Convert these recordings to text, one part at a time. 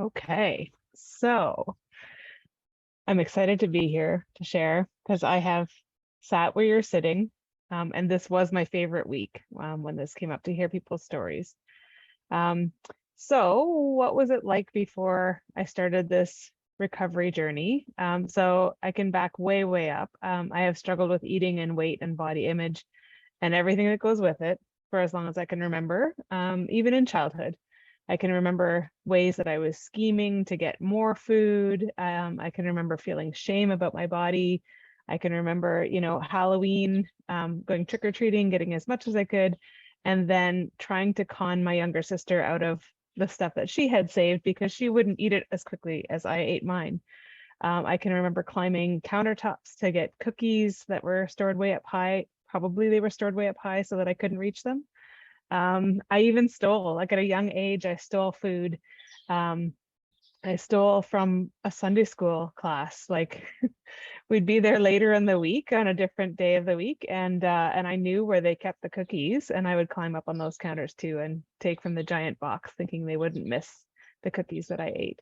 Okay, so I'm excited to be here to share because I have sat where you're sitting, and this was my favorite week when this came up to hear people's stories. Um, so what was it like before I started this recovery journey? So I can back way, way up. I have struggled with eating and weight and body image and everything that goes with it for as long as I can remember, even in childhood. I can remember ways that I was scheming to get more food. I can remember feeling shame about my body. I can remember, Halloween, going trick-or-treating, getting as much as I could, and then trying to con my younger sister out of the stuff that she had saved because she wouldn't eat it as quickly as I ate mine. I can remember climbing countertops to get cookies that were stored way up high. Probably they were stored way up high so that I couldn't reach them. I even stole, like at a young age, I stole food. I stole from a Sunday school class. Like we'd be there later in the week on a different day of the week, and I knew where they kept the cookies, and I would climb up on those counters too and take from the giant box, thinking they wouldn't miss the cookies that I ate.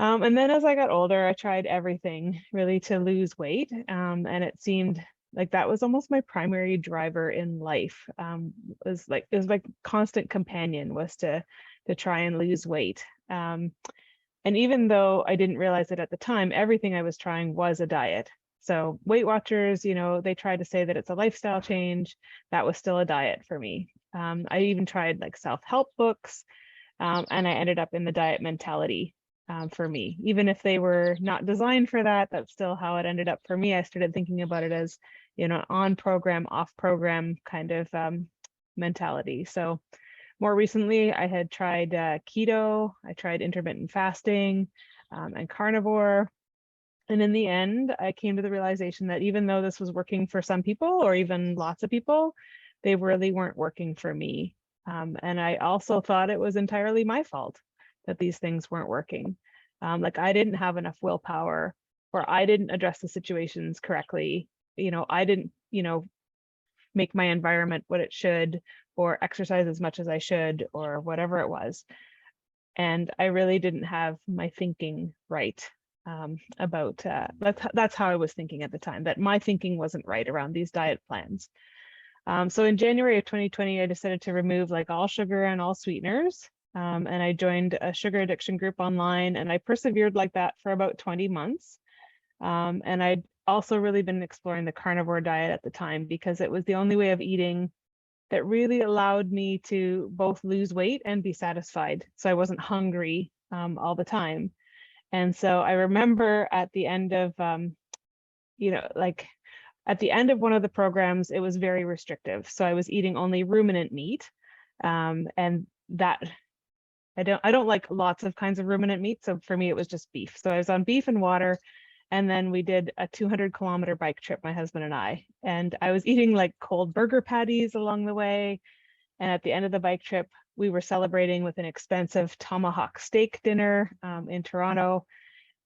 And then as I got older, I tried everything really to lose weight, and it seemed like that was almost my primary driver in life. It was like constant companion was to try and lose weight. And even though I didn't realize it at the time, everything I was trying was a diet. So Weight Watchers, they try to say that it's a lifestyle change. That was still a diet for me. I even tried like self-help books, and I ended up in the diet mentality for me. Even if they were not designed for that, that's still how it ended up for me. I started thinking about it as, on program, off program kind of mentality. So more recently, I had tried keto, I tried intermittent fasting and carnivore. And in the end, I came to the realization that even though this was working for some people or even lots of people, they really weren't working for me. And I also thought it was entirely my fault that these things weren't working. Like I didn't have enough willpower, or I didn't address the situations correctly. I didn't, make my environment what it should, or exercise as much as I should, or whatever it was. And I really didn't have my thinking right about that's how I was thinking at the time, that my thinking wasn't right around these diet plans. So in January of 2020, I decided to remove like all sugar and all sweeteners. And I joined a sugar addiction group online, and I persevered like that for about 20 months. And I'd also really been exploring the carnivore diet at the time because it was the only way of eating that really allowed me to both lose weight and be satisfied. So I wasn't hungry all the time. And so I remember at the end of, like at the end of one of the programs, it was very restrictive. So I was eating only ruminant meat. And that I don't like lots of kinds of ruminant meat. So for me, it was just beef. So I was on beef and water. And then we did a 200-kilometer bike trip, my husband and I was eating like cold burger patties along the way. And at the end of the bike trip, we were celebrating with an expensive tomahawk steak dinner in Toronto.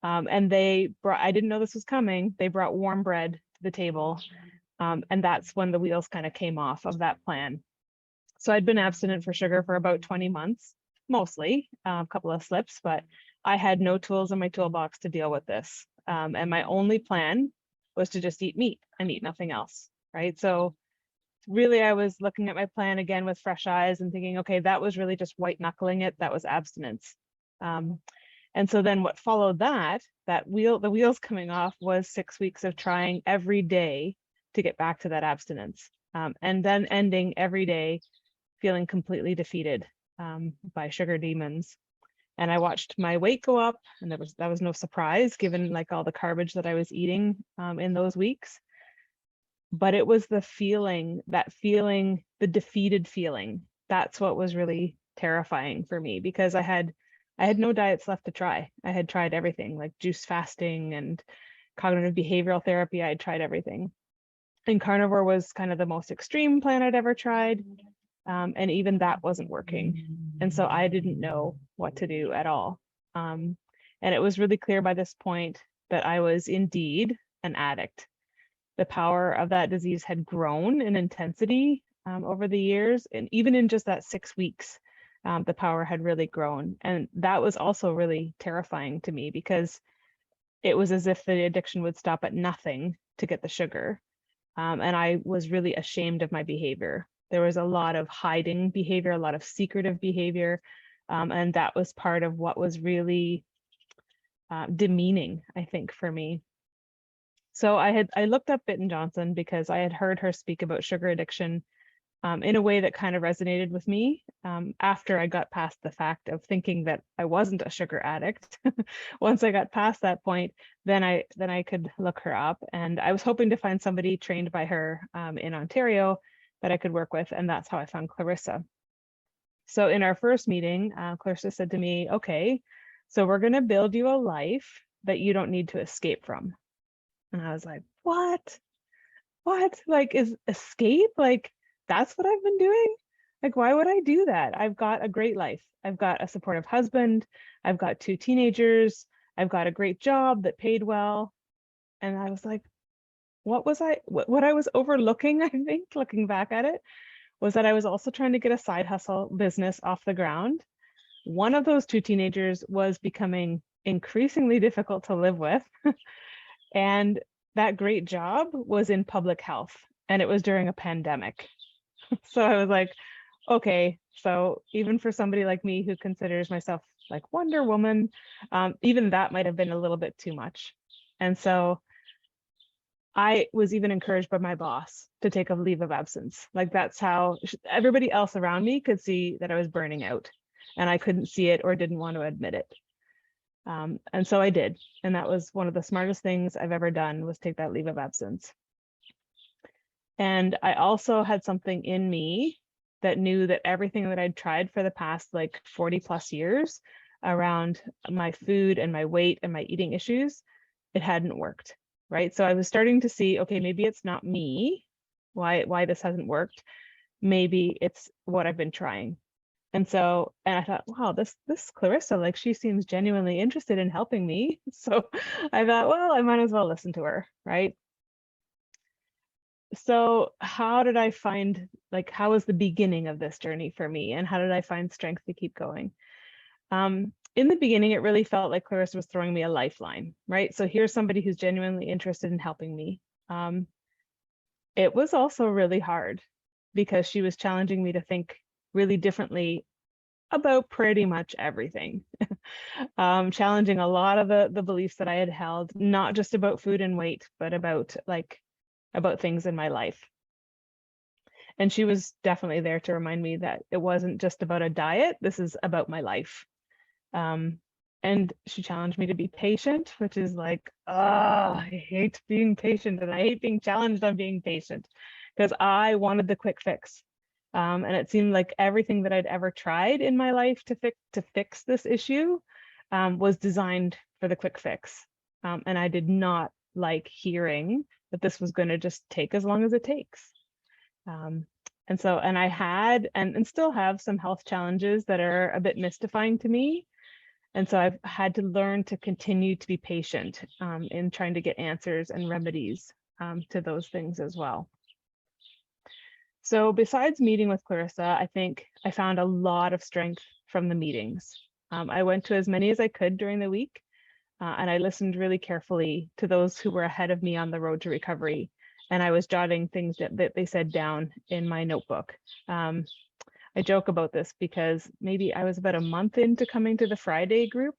And I didn't know this was coming. They brought warm bread to the table. And that's when the wheels kind of came off of that plan. So I'd been abstinent for sugar for about 20 months, mostly, a couple of slips, but I had no tools in my toolbox to deal with this. And my only plan was to just eat meat and eat nothing else, right? So really, I was looking at my plan again with fresh eyes and thinking, okay, that was really just white knuckling it. That was abstinence. And so then what followed the wheels coming off, was 6 weeks of trying every day to get back to that abstinence. And then ending every day feeling completely defeated by sugar demons. And I watched my weight go up, and that was no surprise given like all the garbage that I was eating in those weeks. But it was the feeling, the defeated feeling. That's what was really terrifying for me, because I had no diets left to try. I had tried everything, like juice fasting and cognitive behavioral therapy. I had tried everything. And carnivore was kind of the most extreme plan I'd ever tried. And even that wasn't working. And so I didn't know what to do at all. And it was really clear by this point that I was indeed an addict. The power of that disease had grown in intensity over the years. And even in just that 6 weeks, the power had really grown. And that was also really terrifying to me because it was as if the addiction would stop at nothing to get the sugar. And I was really ashamed of my behavior. There was a lot of hiding behavior, a lot of secretive behavior. And that was part of what was really demeaning, I think, for me. So I looked up Bitten Johnson because I had heard her speak about sugar addiction in a way that kind of resonated with me after I got past the fact of thinking that I wasn't a sugar addict. Once I got past that point, then I could look her up, and I was hoping to find somebody trained by her in Ontario that I could work with, and that's how I found Clarissa. So in our first meeting, Clarissa said to me, "Okay, so we're going to build you a life that you don't need to escape from." And I was like, "What? What? Like, is escape? Like, that's what I've been doing? Like, why would I do that? I've got a great life. I've got a supportive husband. I've got 2 teenagers. I've got a great job that paid well." And I was like, what I was overlooking, I think, looking back at it, was that I was also trying to get a side hustle business off the ground. One of those 2 teenagers was becoming increasingly difficult to live with. And that great job was in public health, and it was during a pandemic. So I was like, okay, so even for somebody like me who considers myself like Wonder Woman, even that might have been a little bit too much. And so I was even encouraged by my boss to take a leave of absence. Like, that's how everybody else around me could see that I was burning out, and I couldn't see it or didn't want to admit it. And so I did. And that was one of the smartest things I've ever done, was take that leave of absence. And I also had something in me that knew that everything that I'd tried for the past like 40 plus years around my food and my weight and my eating issues, it hadn't worked, right? So I was starting to see, okay, maybe it's not me, why this hasn't worked. Maybe it's what I've been trying. And I thought, wow, this Clarissa, like, she seems genuinely interested in helping me. So I thought, well, I might as well listen to her, right? So how did I find, like, how was the beginning of this journey for me, and how did I find strength to keep going? In the beginning, it really felt like Clarissa was throwing me a lifeline, right? So here's somebody who's genuinely interested in helping me. It was also really hard because she was challenging me to think really differently about pretty much everything. Challenging a lot of the beliefs that I had held, not just about food and weight, but about things in my life. And she was definitely there to remind me that it wasn't just about a diet, this is about my life. And she challenged me to be patient, which is like, I hate being patient, and I hate being challenged on being patient, because I wanted the quick fix. And it seemed like everything that I'd ever tried in my life to fix this issue was designed for the quick fix. And I did not like hearing that this was going to just take as long as it takes. And I had and still have some health challenges that are a bit mystifying to me. And so I've had to learn to continue to be patient in trying to get answers and remedies to those things as well. So besides meeting with Clarissa, I think I found a lot of strength from the meetings. I went to as many as I could during the week, and I listened really carefully to those who were ahead of me on the road to recovery. And I was jotting things that they said down in my notebook. I joke about this because maybe I was about a month into coming to the Friday group,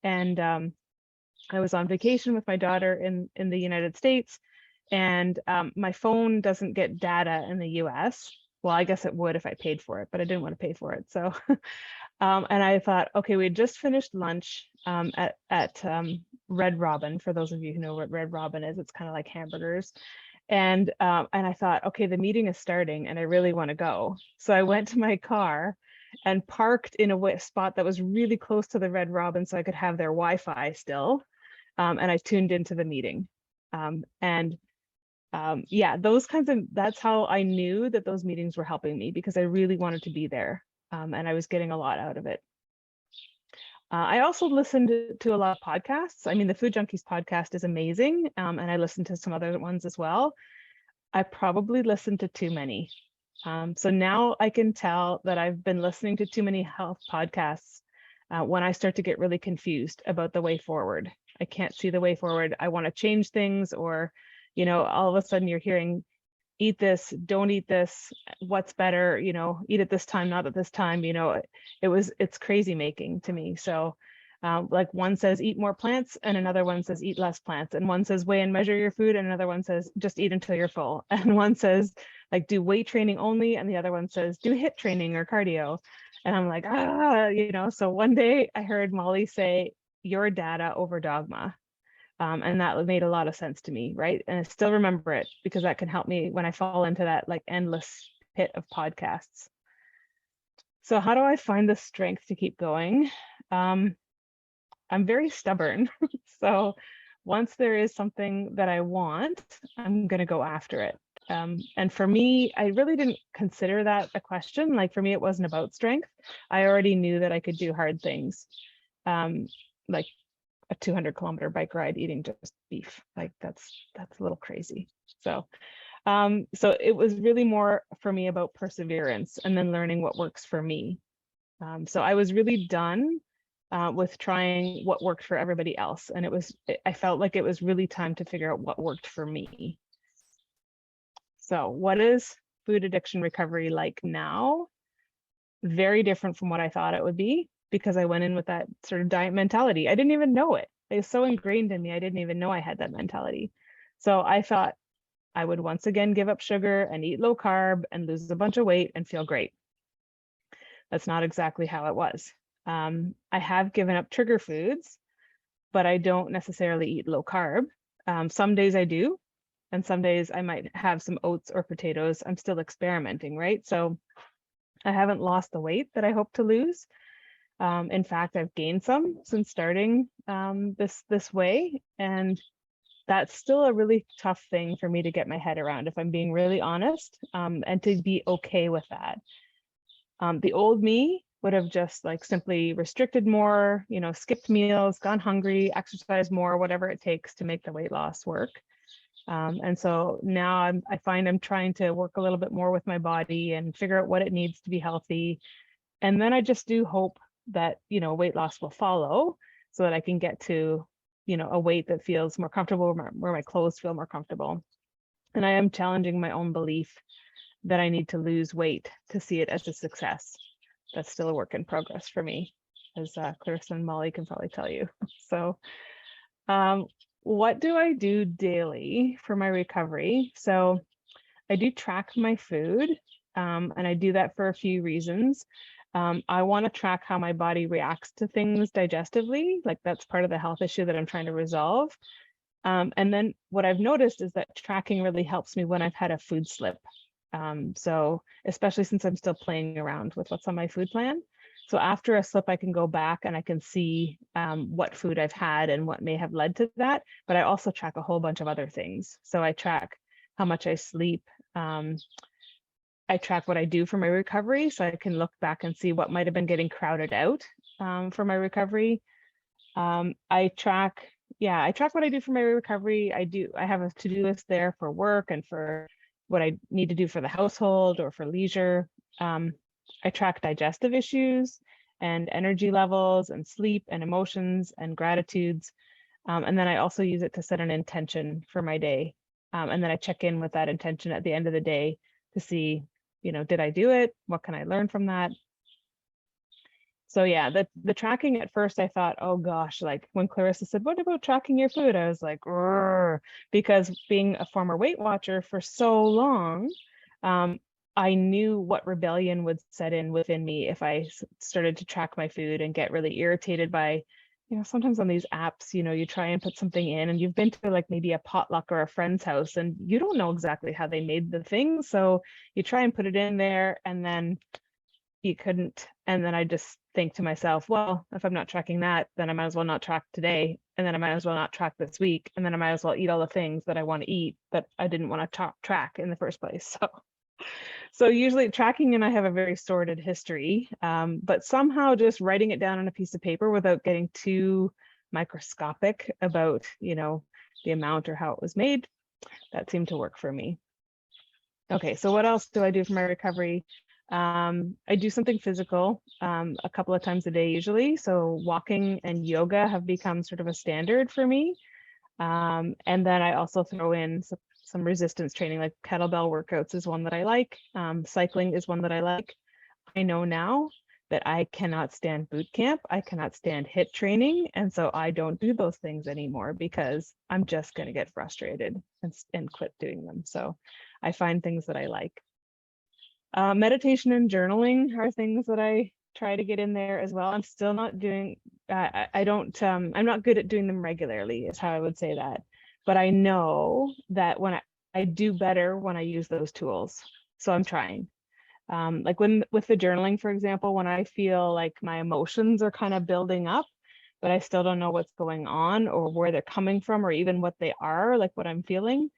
and I was on vacation with my daughter in the United States, and my phone doesn't get data in the US. Well, I guess it would if I paid for it, but I didn't want to pay for it. So, and I thought, okay, we had just finished lunch at Red Robin. For those of you who know what Red Robin is, it's kind of like hamburgers. And I thought, okay, the meeting is starting and I really want to go. So I went to my car and parked in a spot that was really close to the Red Robin so I could have their Wi-Fi still. And I tuned into the meeting. Yeah, that's how I knew that those meetings were helping me, because I really wanted to be there, and I was getting a lot out of it. I also listened to a lot of podcasts. I mean, the Food Junkies podcast is amazing, and I listened to some other ones as well. I probably listened to too many. So now I can tell that I've been listening to too many health podcasts when I start to get really confused about the way forward. I can't see the way forward. I want to change things, or, all of a sudden you're hearing, eat this, don't eat this, what's better, eat at this time, not at this time, it's crazy making to me. So like one says eat more plants and another one says eat less plants, and one says weigh and measure your food and another one says just eat until you're full, and one says like do weight training only and the other one says do HIIT training or cardio. And I'm like, so one day I heard Molly say your data over dogma. And that made a lot of sense to me, right? And I still remember it because that can help me when I fall into that like endless pit of podcasts. So how do I find the strength to keep going? I'm very stubborn. So once there is something that I want, I'm going to go after it. And for me, I really didn't consider that a question. Like for me, it wasn't about strength. I already knew that I could do hard things. Like a 200-kilometer bike ride eating just beef. Like that's a little crazy. So it was really more for me about perseverance and then learning what works for me. So I was really done with trying what worked for everybody else. And I felt like it was really time to figure out what worked for me. So what is food addiction recovery like now? Very different from what I thought it would be, because I went in with that sort of diet mentality. I didn't even know it. It was so ingrained in me. I didn't even know I had that mentality. So I thought I would once again give up sugar and eat low carb and lose a bunch of weight and feel great. That's not exactly how it was. I have given up trigger foods, but I don't necessarily eat low carb. Some days I do, and some days I might have some oats or potatoes. I'm still experimenting, right? So I haven't lost the weight that I hope to lose. In fact, I've gained some since starting this way, and that's still a really tough thing for me to get my head around, if I'm being really honest, and to be okay with that. The old me would have just like simply restricted more, skipped meals, gone hungry, exercised more, whatever it takes to make the weight loss work. And so now I find I'm trying to work a little bit more with my body and figure out what it needs to be healthy. And then I just do hope that, weight loss will follow so that I can get to, a weight that feels more comfortable, where my clothes feel more comfortable. And I am challenging my own belief that I need to lose weight to see it as a success. That's still a work in progress for me, as Clarissa and Molly can probably tell you. So what do I do daily for my recovery? So I do track my food, and I do that for a few reasons. I want to track how my body reacts to things digestively. Like that's part of the health issue that I'm trying to resolve. And then what I've noticed is that tracking really helps me when I've had a food slip. So especially since I'm still playing around with what's on my food plan. So after a slip, I can go back and I can see what food I've had and what may have led to that. But I also track a whole bunch of other things. So I track how much I sleep. I track what I do for my recovery, so I can look back and see what might have been getting crowded out for my recovery. I track what I do for my recovery. I have a to-do list there for work and for what I need to do for the household or for leisure. I track digestive issues and energy levels and sleep and emotions and gratitudes. And then I also use it to set an intention for my day. And then I check in with that intention at the end of the day to see, did I do it? What can I learn from that? So yeah, the tracking at first I thought, oh gosh, like when Clarissa said, what about tracking your food? I was like, because being a former Weight Watcher for so long, I knew what rebellion would set in within me if I started to track my food and get really irritated by, sometimes on these apps, you try and put something in and you've been to like maybe a potluck or a friend's house and you don't know exactly how they made the thing. So you try and put it in there and then you couldn't. And then I just think to myself, well, if I'm not tracking that, then I might as well not track today. And then I might as well not track this week. And then I might as well eat all the things that I want to eat that I didn't want to track in the first place. So usually tracking and I have a very sordid history, but somehow just writing it down on a piece of paper without getting too microscopic about, the amount or how it was made, that seemed to work for me. Okay, so what else do I do for my recovery? I do something physical a couple of times a day usually. So walking and yoga have become sort of a standard for me. And then I also throw in some resistance training, like kettlebell workouts is one that I like. Cycling is one that I like. I know now that I cannot stand boot camp. I cannot stand HIIT training. And so I don't do those things anymore because I'm just going to get frustrated and quit doing them. So I find things that I like. Meditation and journaling are things that I try to get in there as well. I'm still not doing, I don't, I'm not good at doing them regularly is how I would say that. But I know that when I do better when I use those tools. So I'm trying. Like with the journaling, for example, when I feel like my emotions are kind of building up, but I still don't know what's going on or where they're coming from or even what they are, like what I'm feeling,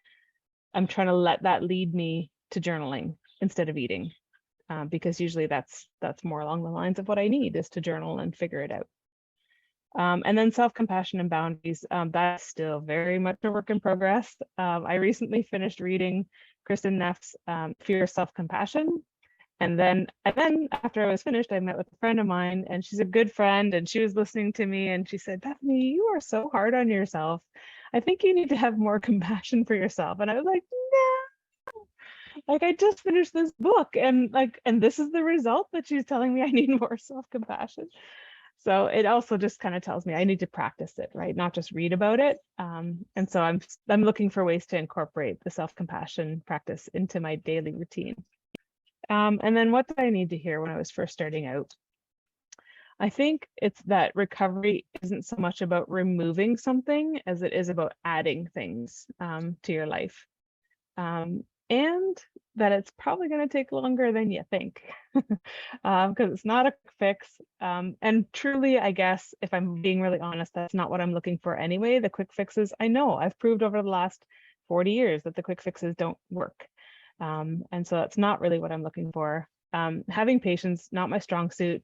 I'm trying to let that lead me to journaling instead of eating, because usually that's more along the lines of what I need is to journal and figure it out. And then self-compassion and boundaries, that's still very much a work in progress. I recently finished reading Kristen Neff's Fear of Self-Compassion. And then after I was finished, I met with a friend of mine and she's a good friend and she was listening to me and she said, Bethany, you are so hard on yourself. I think you need to have more compassion for yourself. And I was like, no, like I just finished this book and this is the result that she's telling me I need more self-compassion. So it also just kind of tells me I need to practice it, right? Not just read about it. And so I'm looking for ways to incorporate the self-compassion practice into my daily routine. And then what did I need to hear when I was first starting out? I think it's that recovery isn't so much about removing something as it is about adding things to your life. And that it's probably going to take longer than you think because it's not a quick fix. And truly, I guess, if I'm being really honest, that's not what I'm looking for anyway. The quick fixes, I know I've proved over the last 40 years that the quick fixes don't work. And so that's not really what I'm looking for. Having patience, not my strong suit,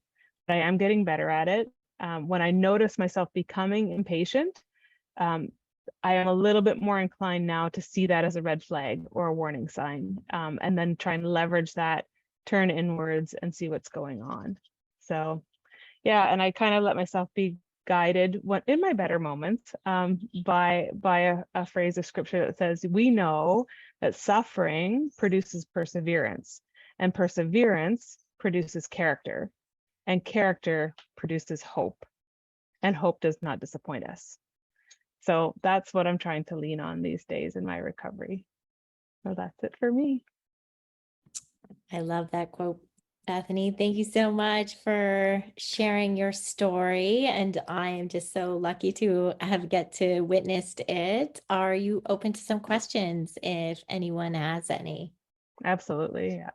but I am getting better at it. When I notice myself becoming impatient, I am a little bit more inclined now to see that as a red flag or a warning sign, and then try and leverage that, turn inwards and see what's going on. So yeah, and I kind of let myself be guided in my better moments by a phrase of scripture that says, we know that suffering produces perseverance, and perseverance produces character, and character produces hope, and hope does not disappoint us. So that's what I'm trying to lean on these days in my recovery. So that's it for me. I love that quote, Bethany. Thank you so much for sharing your story. And I am just so lucky to have get to witnessed it. Are you open to some questions if anyone has any? Absolutely. Yeah.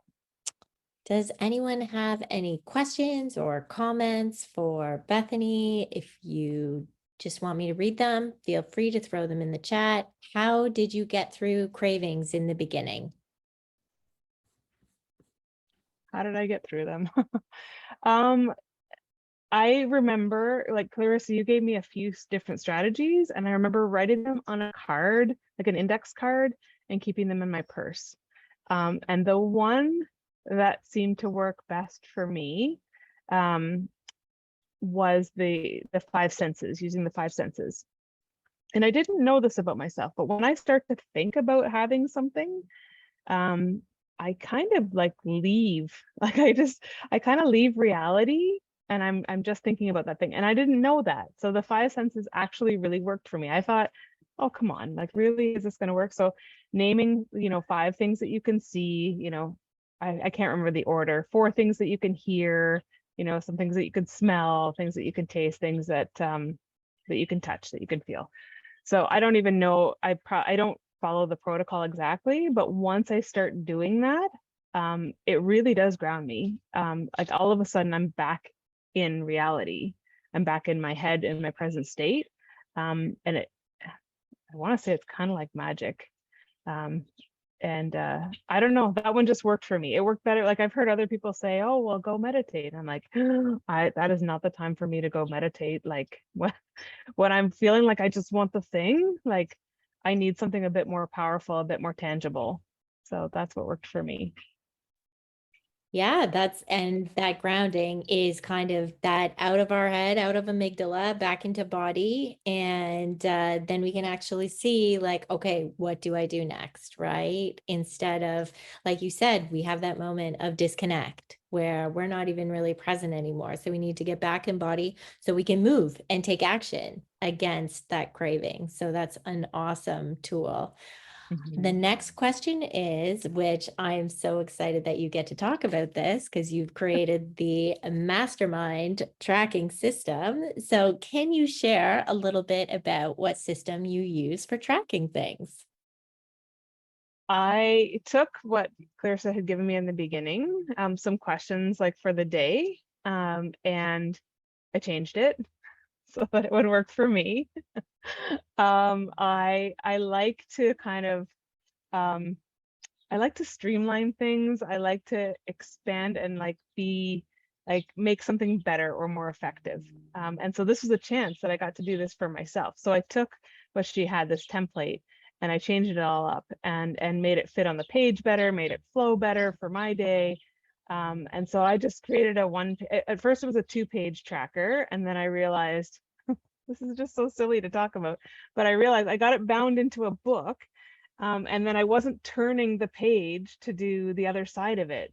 Does anyone have any questions or comments for Bethany? If you just want me to read them, feel free to throw them in the chat. How did you get through cravings in the beginning? How did I get through them? I remember, like Clarissa, you gave me a few different strategies, and I remember writing them on a card, like an index card, and keeping them in my purse. And the one that seemed to work best for me was the five senses, using the five senses. And I didn't know this about myself, but when I start to think about having something, I kind of like leave, like I kind of leave reality, and I'm just thinking about that thing. And I didn't know that. So the five senses actually really worked for me. I thought, oh, come on, like really, is this going to work? So naming, 5 things that you can see, I can't remember the order, 4 things that you can hear, some things that you can smell, things that you can taste, things that you can touch, that you can feel. So I don't even know, I don't follow the protocol exactly, but once I start doing that, it really does ground me. Like all of a sudden I'm back in reality. I'm back in my head, in my present state. And I want to say it's kind of like magic. And I don't know, that one just worked for me. It worked better. Like I've heard other people say, oh, well, go meditate. I'm like, that is not the time for me to go meditate. Like when I'm feeling like I just want the thing, like I need something a bit more powerful, a bit more tangible. So that's what worked for me. Yeah, and that grounding is kind of that out of our head, out of amygdala, back into body. And then we can actually see, like, okay, what do I do next? Right. Instead of, like you said, we have that moment of disconnect where we're not even really present anymore. So we need to get back in body so we can move and take action against that craving. So that's an awesome tool. The next question is, which I'm so excited that you get to talk about this because you've created the Mastermind tracking system. So, can you share a little bit about what system you use for tracking things? I took what Clarissa had given me in the beginning, some questions like for the day, and I changed it so that it would work for me. I like to kind of I like to streamline things. I like to expand and like make something better or more effective. And so this was a chance that I got to do this for myself. So I took what she had, this template, and I changed it all up and made it fit on the page better, made it flow better for my day. And so I just created at first it was a 2-page tracker, and then I realized this is just so silly to talk about, but I realized I got it bound into a book, and then I wasn't turning the page to do the other side of it,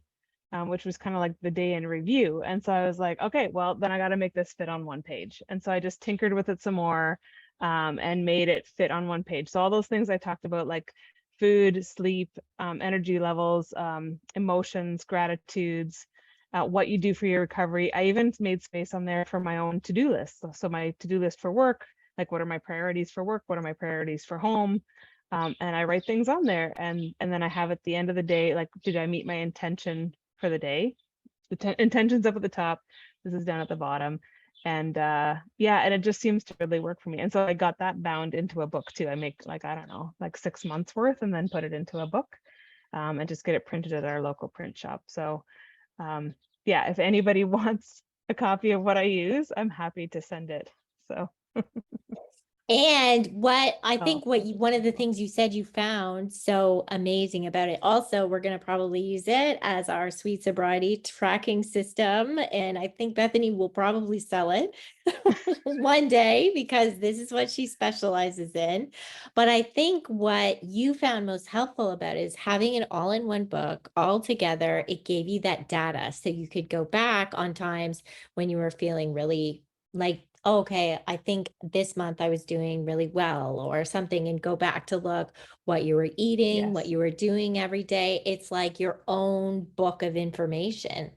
which was kind of like the day in review. And so I was like, okay, well, then I got to make this fit on one page. And so I just tinkered with it some more, and made it fit on one page. So all those things I talked about, like food, sleep, energy levels, emotions, gratitudes, what you do for your recovery. I even made space on there for my own to-do list. So my to-do list for work, like what are my priorities for work? What are my priorities for home? And I write things on there, and then I have at the end of the day, like, did I meet my intention for the day? The intention's up at the top. This is down at the bottom. And yeah, and it just seems to really work for me. And so I got that bound into a book too. I make like, I don't know, like 6 months worth, and then put it into a book, and just get it printed at our local print shop. So yeah, if anybody wants a copy of what I use, I'm happy to send it. So And what I oh, think one of the things you said you found so amazing about it, also, we're going to probably use it as our sweet sobriety tracking system. And I think Bethany will probably sell it one day because this is what she specializes in. But I think what you found most helpful about it is having it all in one book, all together. It gave you that data so you could go back on times when you were feeling really like, "Oh, okay, I think this month I was doing really well," or something, and go back to look what you were eating, what yes. you were doing every day. It's like your own book of information.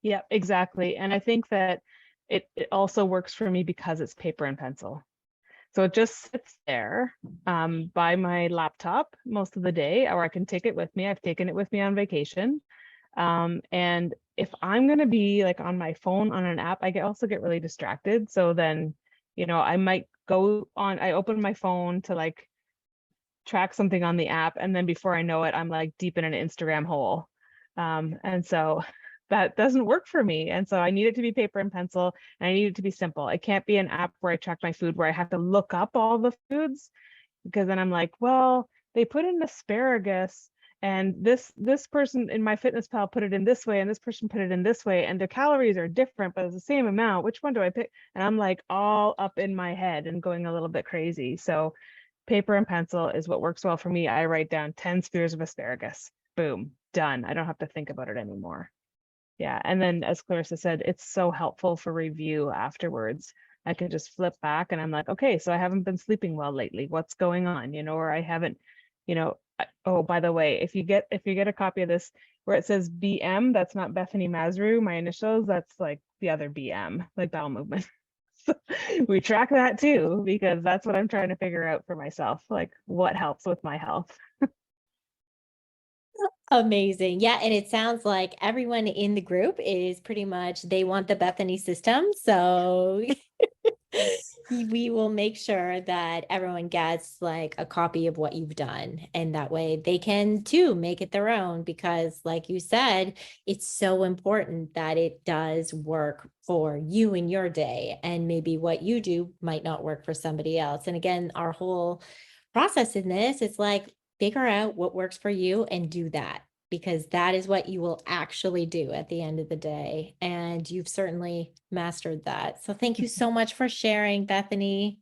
Yeah, exactly. And I think that it also works for me because it's paper and pencil. So it just sits there, by my laptop most of the day, or I can take it with me. I've taken it with me on vacation. And if I'm gonna be like on my phone on an app, also get really distracted. So then, I might I open my phone to like track something on the app, and then before I know it, I'm like deep in an Instagram hole. And so that doesn't work for me. And so I need it to be paper and pencil, and I need it to be simple. It can't be an app where I track my food where I have to look up all the foods, because then I'm like, well, they put in asparagus, and this person in my fitness pal put it in this way, and this person put it in this way, and their calories are different, but it's the same amount. Which one do I pick? And I'm like all up in my head and going a little bit crazy. So paper and pencil is what works well for me. I write down 10 spears of asparagus. Boom, done. I don't have to think about it anymore. Yeah. And then, as Clarissa said, it's so helpful for review afterwards. I can just flip back and I'm like, okay, so I haven't been sleeping well lately. What's going on? Or I haven't, oh, by the way, if you get a copy of this where it says BM, that's not Bethany Mazru, my initials, that's like the other BM, like bowel movement. So we track that too, because that's what I'm trying to figure out for myself, like what helps with my health. Amazing. Yeah. And it sounds like everyone in the group is pretty much, they want the Bethany system. So we will make sure that everyone gets like a copy of what you've done. And that way they can too make it their own, because like you said, it's so important that it does work for you in your day. And maybe what you do might not work for somebody else. And again, our whole process in this, it's like, figure out what works for you and do that, because that is what you will actually do at the end of the day. And you've certainly mastered that. So thank you so much for sharing, Bethany.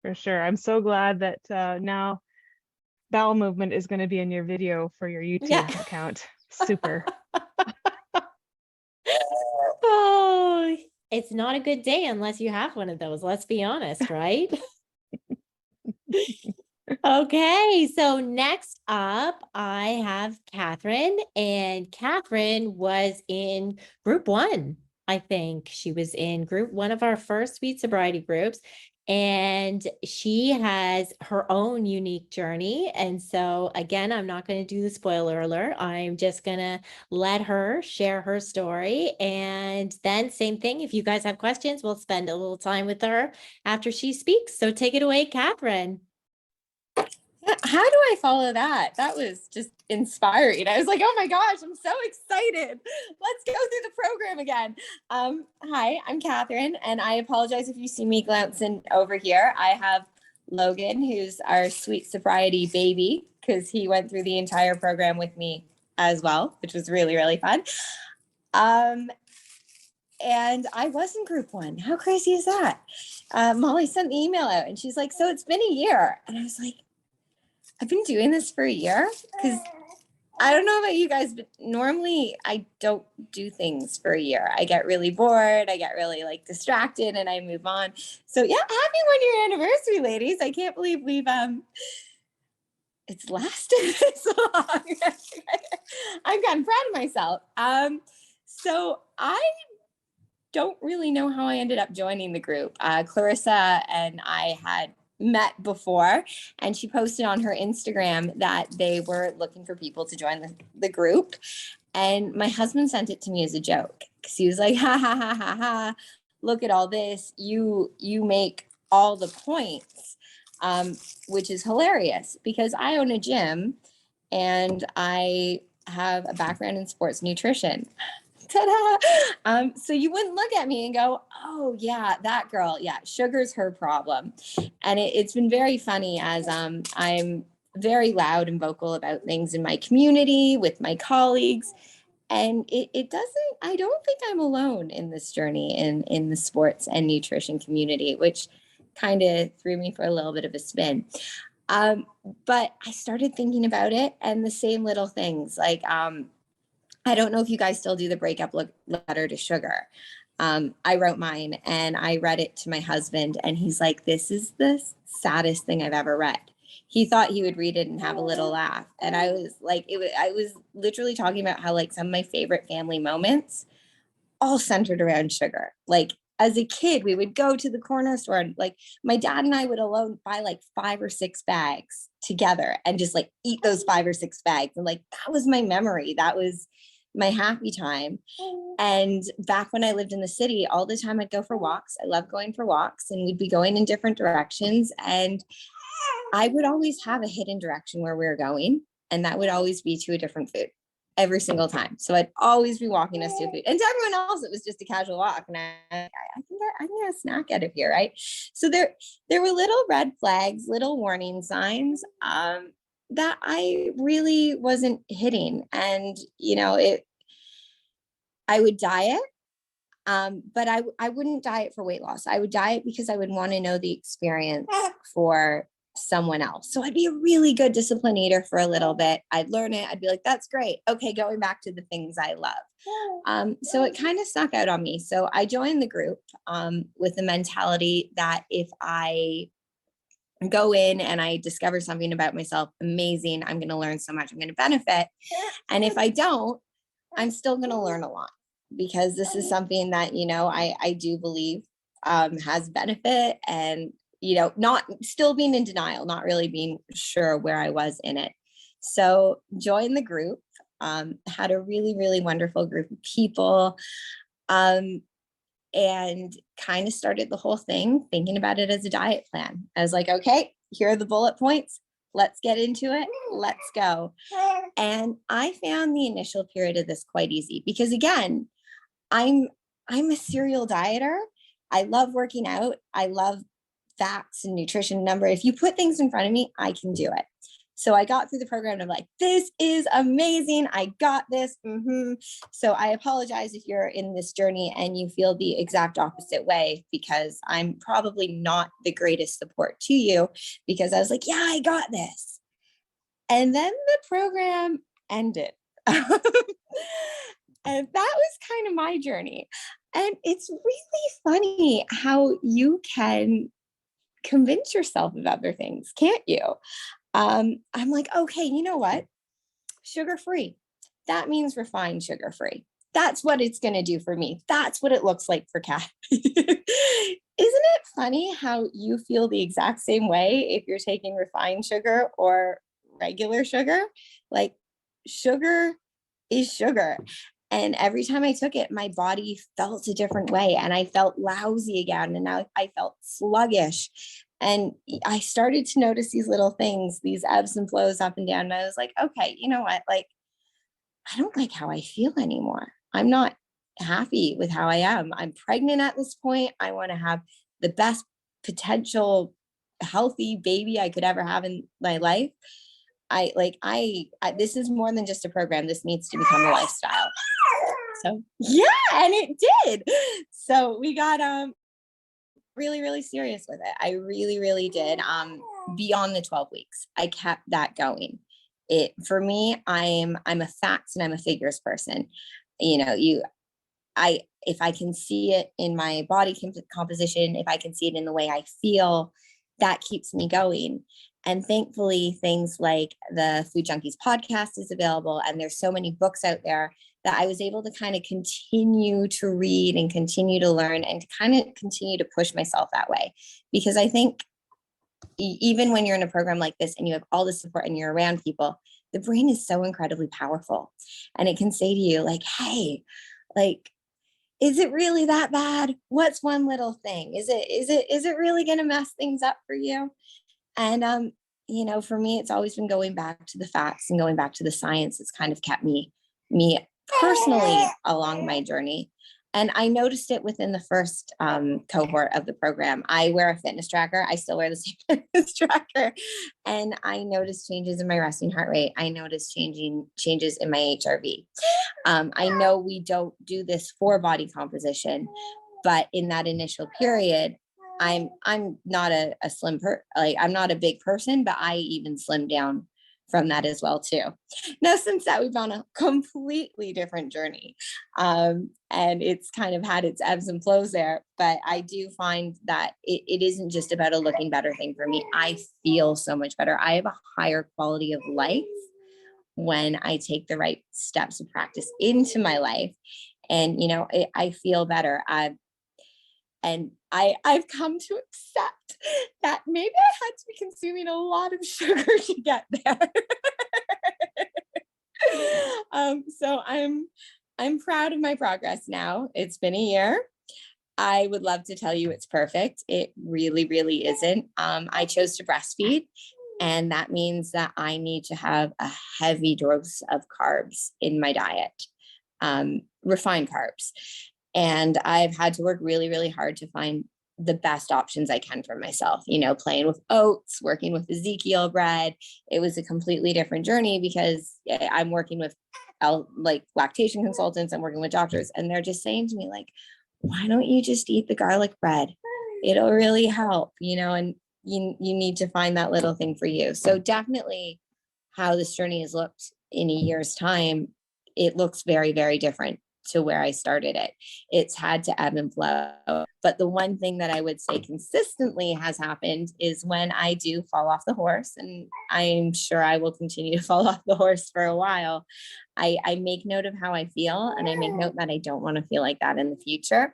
For sure. I'm so glad that now bowel movement is going to be in your video for your Yeah. YouTube account. Super. Oh, it's not a good day unless you have one of those. Let's be honest, right? Okay, so next up, I have Kathryn, and Kathryn was in group one. I think she was in group one of our first sweet sobriety groups, and she has her own unique journey. And so, again, I'm not going to do the spoiler alert. I'm just going to let her share her story. And then, same thing, if you guys have questions, we'll spend a little time with her after she speaks. So, take it away, Kathryn. How do I follow that? That was just inspiring. I was like, oh my gosh, I'm so excited. Let's go through the program again. Hi, I'm Kathryn, and I apologize if you see me glancing over here. I have Logan, who's our sweet sobriety baby, because he went through the entire program with me as well, which was really, really fun. And I was in group one. How crazy is that? Molly sent the email out and she's like, so it's been a year. And I was like, I've been doing this for a year, because I don't know about you guys, but normally I don't do things for a year. I get really bored. I get really distracted and I move on. So yeah, happy 1-year anniversary, ladies. I can't believe we've it's lasted this long. I'm kind of proud of myself. So I don't really know how I ended up joining the group. Clarissa and I had met before, and she posted on her Instagram that they were looking for people to join the group. And my husband sent it to me as a joke, because he was like, ha ha ha ha ha, look at all this. You make all the points, which is hilarious, because I own a gym and I have a background in sports nutrition. Ta-da! So you wouldn't look at me and go, oh yeah, that girl, yeah, sugar's her problem. And it's been very funny, as I'm very loud and vocal about things in my community with my colleagues. And it doesn't, I don't think I'm alone in this journey in the sports and nutrition community, which kind of threw me for a little bit of a spin. But I started thinking about it, and the same little things I don't know if you guys still do the breakup letter to sugar. I wrote mine and I read it to my husband, and he's like, this is the saddest thing I've ever read. He thought he would read it and have a little laugh. And I was like, I was literally talking about how some of my favorite family moments all centered around sugar. As a kid, we would go to the corner store and my dad and I would alone buy 5 or 6 bags together and just eat those 5 or 6 bags. And that was my memory. That was my happy time. And back when I lived in the city, all the time I'd go for walks. I love going for walks, and we'd be going in different directions. And I would always have a hidden direction where we were going. And that would always be to a different food every single time. So I'd always be walking us to food. And to everyone else, it was just a casual walk. And I can get a snack out of here, right? So there were little red flags, little warning signs that I really wasn't hitting. And, I would diet, but I wouldn't diet for weight loss. I would diet because I would want to know the experience for someone else. So I'd be a really good discipline eater for a little bit. I'd learn it. I'd be like, that's great. Okay, going back to the things I love. So it kind of snuck out on me. So I joined the group with the mentality that if I go in and I discover something about myself amazing, I'm going to learn so much, I'm going to benefit. And if I don't, I'm still going to learn a lot, because this is something that, I do believe has benefit, and, not still being in denial, not really being sure where I was in it. So joined the group, had a really, really wonderful group of people, and kind of started the whole thing thinking about it as a diet plan. I was like, okay, here are the bullet points. Let's get into it. Let's go. And I found the initial period of this quite easy, because again, I'm a serial dieter. I love working out. I love facts and nutrition number. If you put things in front of me, I can do it. So I got through the program and I'm like, this is amazing. I got this. So I apologize if you're in this journey and you feel the exact opposite way, because I'm probably not the greatest support to you, because I was like, yeah, I got this. And then the program ended. And that was kind of my journey. And it's really funny how you can convince yourself of other things, can't you? I'm like, okay, you know what? Sugar-free. That means refined sugar-free. That's what it's going to do for me. That's what it looks like for Kat. Isn't it funny how you feel the exact same way if you're taking refined sugar or regular sugar? Like, sugar is sugar. And every time I took it, my body felt a different way, and I felt lousy again. And now I felt sluggish. And I started to notice these little things, these ebbs and flows up and down. And I was like, okay, you know what? Like, I don't like how I feel anymore. I'm not happy with how I am. I'm pregnant at this point. I want to have the best potential healthy baby I could ever have in my life. This is more than just a program. This needs to become a lifestyle. So yeah, and it did. So we got really, really serious with it. I really, really did. Beyond the 12 weeks, I kept that going. For me, I'm a facts and I'm a figures person. You know, if I can see it in my body composition, if I can see it in the way I feel, that keeps me going. And thankfully, things like the Food Junkies podcast is available, and there's so many books out there that I was able to kind of continue to read and continue to learn and to kind of continue to push myself that way. Because I think even when you're in a program like this and you have all the support and you're around people, the brain is so incredibly powerful, and it can say to you like, hey, like, is it really that bad? What's one little thing? Is it really going to mess things up for you? And, you know, for me, it's always been going back to the facts and going back to the science. It's kind of kept me personally along my journey. And I noticed it within the first cohort of the program. I wear a fitness tracker. I still wear the same fitness tracker. And I noticed changes in my resting heart rate. I noticed changes in my HRV. I know we don't do this for body composition, but in that initial period, I'm not a slim I'm not a big person, but I even slimmed down from that as well too. Now, since that, we've on a completely different journey. And it's kind of had its ebbs and flows there, but I do find that it isn't just about a looking better thing for me. I feel so much better. I have a higher quality of life when I take the right steps of practice into my life. And, you know, I feel better. I've come to accept that maybe I had to be consuming a lot of sugar to get there. So I'm proud of my progress now. It's been a year. I would love to tell you it's perfect. It really, really isn't. I chose to breastfeed, and that means that I need to have a heavy dose of carbs in my diet, refined carbs. And I've had to work really, really hard to find the best options I can for myself, you know, playing with oats, working with Ezekiel bread. It was a completely different journey because I'm working with like lactation consultants, I'm working with doctors, and they're just saying to me like, why don't you just eat the garlic bread? It'll really help, you know, and you need to find that little thing for you. So definitely how this journey has looked in a year's time, it looks very, very different to where I started it. It's had to ebb and flow. But the one thing that I would say consistently has happened is when I do fall off the horse, and I'm sure I will continue to fall off the horse for a while, I make note of how I feel, and I make note that I don't want to feel like that in the future.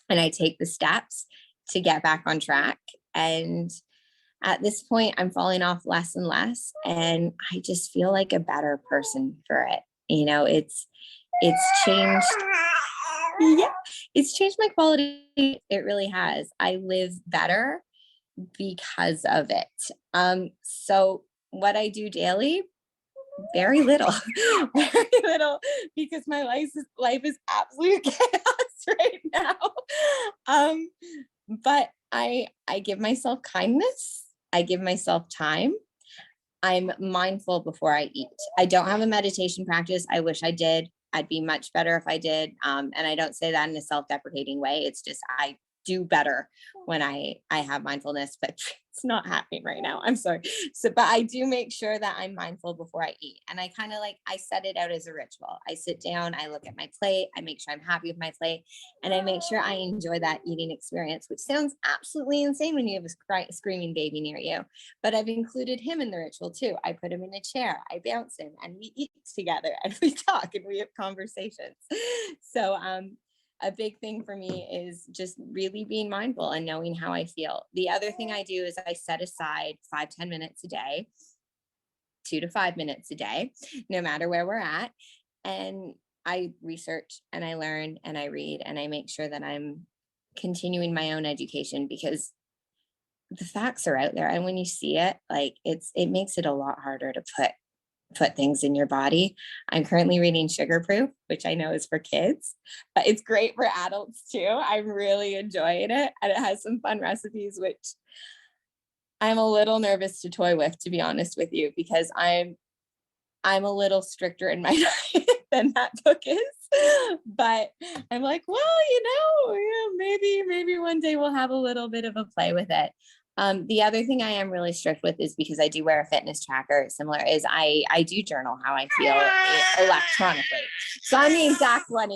And I take the steps to get back on track. And at this point, I'm falling off less and less, and I just feel like a better person for it. You know, it's changed. Yeah, it's changed my quality. It really has. I live better because of it. So what I do daily, very little, very little, because my life is absolute chaos right now. But I give myself kindness. I give myself time. I'm mindful before I eat. I don't have a meditation practice. I wish I did. I'd be much better if I did. And I don't say that in a self-deprecating way. It's just, I do better when I have mindfulness, but it's not happening right now. I'm sorry. So, but I do make sure that I'm mindful before I eat. And I kind of like, I set it out as a ritual. I sit down, I look at my plate, I make sure I'm happy with my plate, and I make sure I enjoy that eating experience, which sounds absolutely insane when you have a screaming baby near you. But I've included him in the ritual too. I put him in a chair, I bounce him, and we eat together and we talk and we have conversations. So, a big thing for me is just really being mindful and knowing how I feel. The other thing I do is I set aside 5-10 minutes a day, 2 to 5 minutes a day, no matter where we're at. And I research and I learn and I read and I make sure that I'm continuing my own education, because the facts are out there. And when you see it, like it makes it a lot harder to put things in your body. I'm currently reading Sugar Proof, which I know is for kids, but it's great for adults too. I'm really enjoying it. And it has some fun recipes, which I'm a little nervous to toy with, to be honest with you, because I'm a little stricter in my diet than that book is. But I'm like, well, maybe one day we'll have a little bit of a play with it. The other thing I am really strict with is, because I do wear a fitness tracker similar, is I do journal how I feel electronically. So I'm the exact one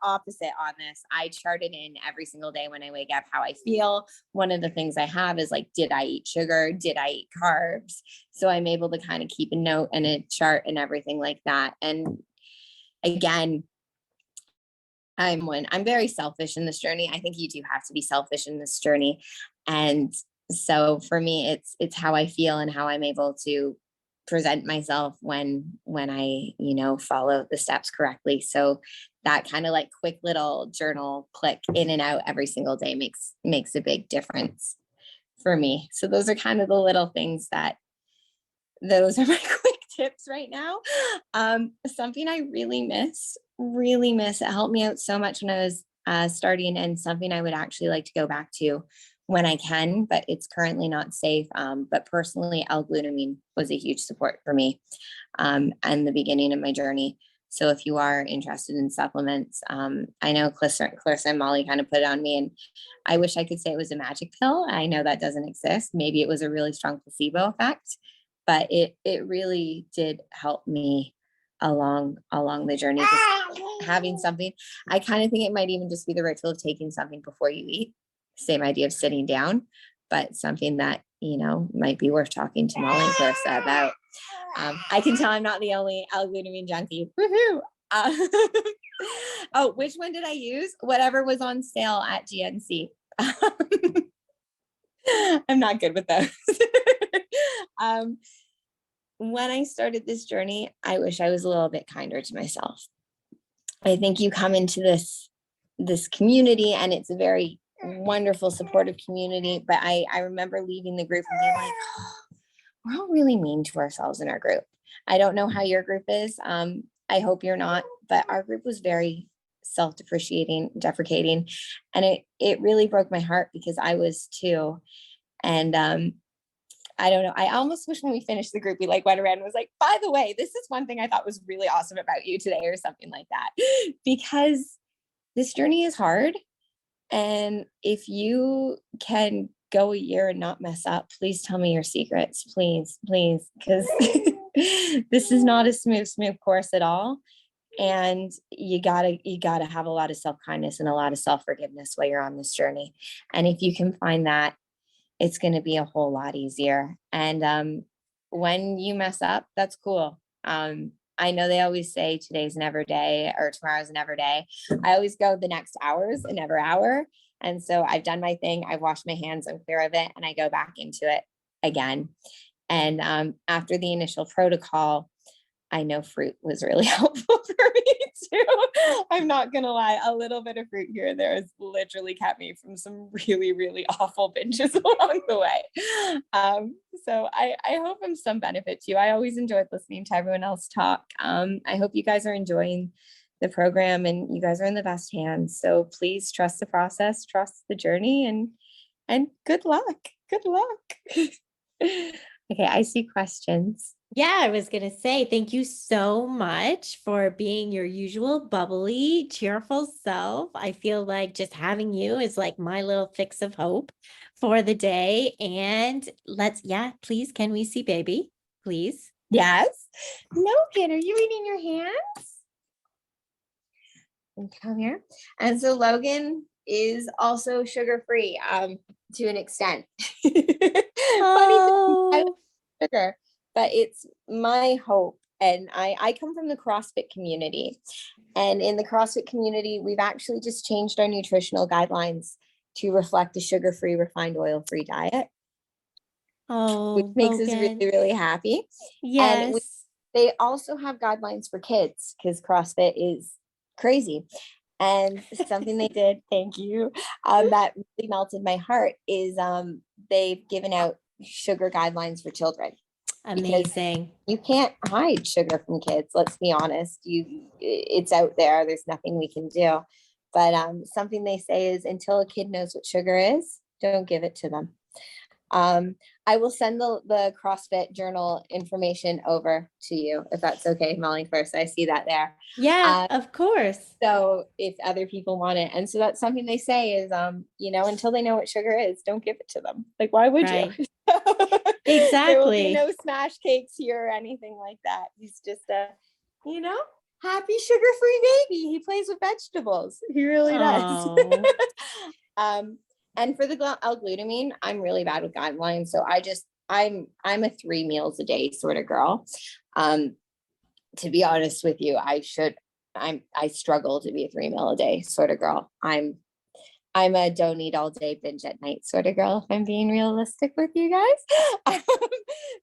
opposite on this. I chart it in every single day when I wake up, how I feel. One of the things I have is like, did I eat sugar? Did I eat carbs? So I'm able to kind of keep a note and a chart and everything like that. And again, I'm very selfish in this journey. I think you do have to be selfish in this journey. And so for me, it's how I feel and how I'm able to present myself when I, follow the steps correctly. So that kind of like quick little journal click in and out every single day makes a big difference for me. So those are kind of the little things those are my quick tips right now. Something I really miss, it helped me out so much when I was starting, and something I would actually like to go back to when I can, but it's currently not safe. But personally, L-glutamine was a huge support for me and the beginning of my journey. So if you are interested in supplements, I know Clarissa and Molly kind of put it on me, and I wish I could say it was a magic pill. I know that doesn't exist. Maybe it was a really strong placebo effect, but it really did help me along the journey. Just having something, I kind of think it might even just be the ritual of taking something before you eat. Same idea of sitting down, but something that, might be worth talking to Molly and Clarissa about. I can tell I'm not the only L-glutamine junkie. Woohoo! Oh, which one did I use? Whatever was on sale at GNC. I'm not good with those. When I started this journey, I wish I was a little bit kinder to myself. I think you come into this community, and it's a very wonderful, supportive community. But I remember leaving the group and being like, oh, we're all really mean to ourselves in our group. I don't know how your group is. I hope you're not, but our group was very self-deprecating, and it really broke my heart, because I was too. And I don't know. I almost wish when we finished the group, we like went around and was like, by the way, this is one thing I thought was really awesome about you today, or something like that, because this journey is hard. And if you can go a year and not mess up, please tell me your secrets, please, because this is not a smooth course at all. And you gotta have a lot of self-kindness and a lot of self-forgiveness while you're on this journey. And if you can find that, it's going to be a whole lot easier. And when you mess up, that's cool. I know they always say today's never day, or tomorrow's never day. I always go the next hour's a never hour. And so I've done my thing. I've washed my hands. I'm clear of it. And I go back into it again. And after the initial protocol, I know fruit was really helpful for me too. I'm not going to lie. A little bit of fruit here and there has literally kept me from some really, really awful binges along the way. So I hope I'm some benefit to you. I always enjoyed listening to everyone else talk. I hope you guys are enjoying the program, and you guys are in the best hands. So please trust the process, trust the journey, and good luck. Good luck. Okay, I see questions. Yeah, I was going to say thank you so much for being your usual bubbly, cheerful self. I feel like just having you is like my little fix of hope for the day. And please, can we see baby? Please. Yes. Logan, are you eating your hands? And come here. And so Logan is also sugar-free, to an extent. Funny thing, I Oh, love sugar, but it's my hope. And I come from the CrossFit community. And in the CrossFit community, we've actually just changed our nutritional guidelines to reflect a sugar-free, refined oil-free diet, which oh, makes us really, Logan. really happy. And Yes. they also have guidelines for kids because CrossFit is crazy. And something they did, thank you, that really melted my heart is they've given out sugar guidelines for children. Because Amazing. you can't hide sugar from kids. Let's be honest. It's out there. There's nothing we can do. But something they say is until a kid knows what sugar is, don't give it to them. I will send the CrossFit journal information over to you if that's okay, Molly. First, I see that there. Yeah, of course. So if other people want it, and so that's something they say is, until they know what sugar is, don't give it to them. Like, why would Right. you? There will be Exactly. no smash cakes here or anything like that. He's just a, happy sugar-free baby. He plays with vegetables. He really does. Oh. And for the L-glutamine, I'm really bad with guidelines. So I'm a 3 meals a day sort of girl. To be honest with you, I struggle to be a 3 meal a day sort of girl. I'm a don't eat all day, binge at night sort of girl, if I'm being realistic with you guys.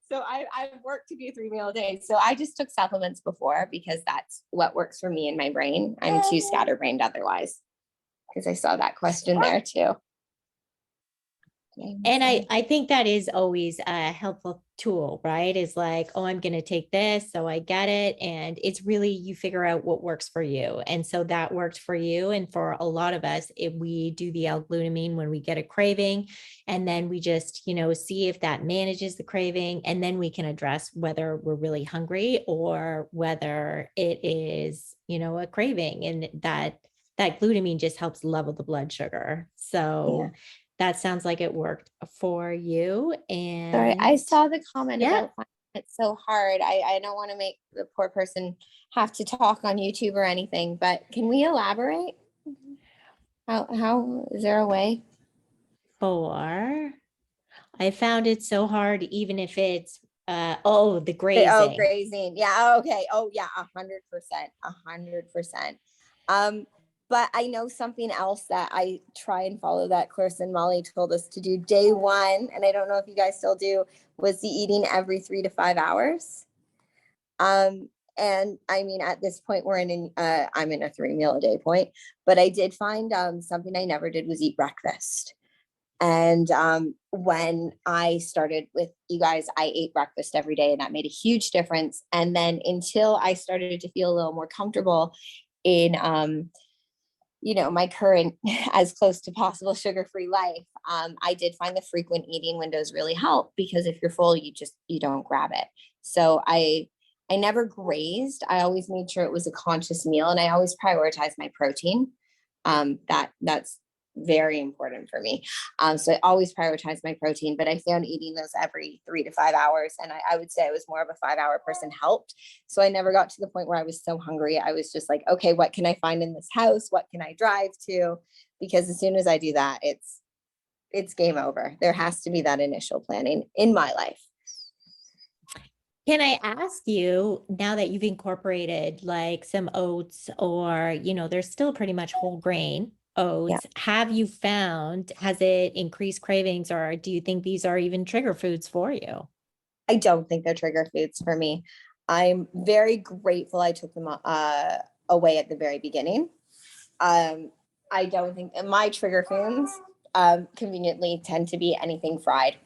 So I've worked to be a 3 meal a day. So I just took supplements before because that's what works for me in my brain. I'm too scatterbrained otherwise. Because I saw that question there too. And I think that is always a helpful tool, right? Is like, oh, I'm going to take this, so I get it. And it's really, you figure out what works for you. And so that worked for you. And for a lot of us, if we do the L-glutamine when we get a craving, and then we just, see if that manages the craving, and then we can address whether we're really hungry or whether it is, a craving. And that glutamine just helps level the blood sugar. So that sounds like it worked for you. And sorry, I saw the comment Yeah. about finding it so hard. I don't want to make the poor person have to talk on YouTube or anything, but can we elaborate? How is there a way? I found it so hard, even if it's the Oh, grazing. grazing. Yeah. Okay. Oh, yeah. 100%. 100%. But I know something else that I try and follow that Clarissa and Molly told us to do day one, and I don't know if you guys still do, was the eating every 3 to 5 hours. And I mean, at this point, I'm in a 3 meal a day point, but I did find something I never did was eat breakfast. And when I started with you guys, I ate breakfast every day, and that made a huge difference. And then until I started to feel a little more comfortable in, my current as close to possible sugar-free life, I did find the frequent eating windows really help, because if you're full, you don't grab it. So I never grazed. I always made sure it was a conscious meal, and I always prioritized my protein. That's very important for me. So I always prioritize my protein, but I found eating those every 3 to 5 hours. And I would say I was more of a 5-hour person helped. So I never got to the point where I was so hungry. I was just like, okay, what can I find in this house? What can I drive to? Because as soon as I do that, it's game over. There has to be that initial planning in my life. Can I ask you, now that you've incorporated like some oats, or, there's still pretty much whole grain oats, have you found, has it increased cravings, or do you think these are even trigger foods for you? I don't think they're trigger foods for me. I'm very grateful I took them away at the very beginning. I don't think my trigger foods conveniently tend to be anything fried.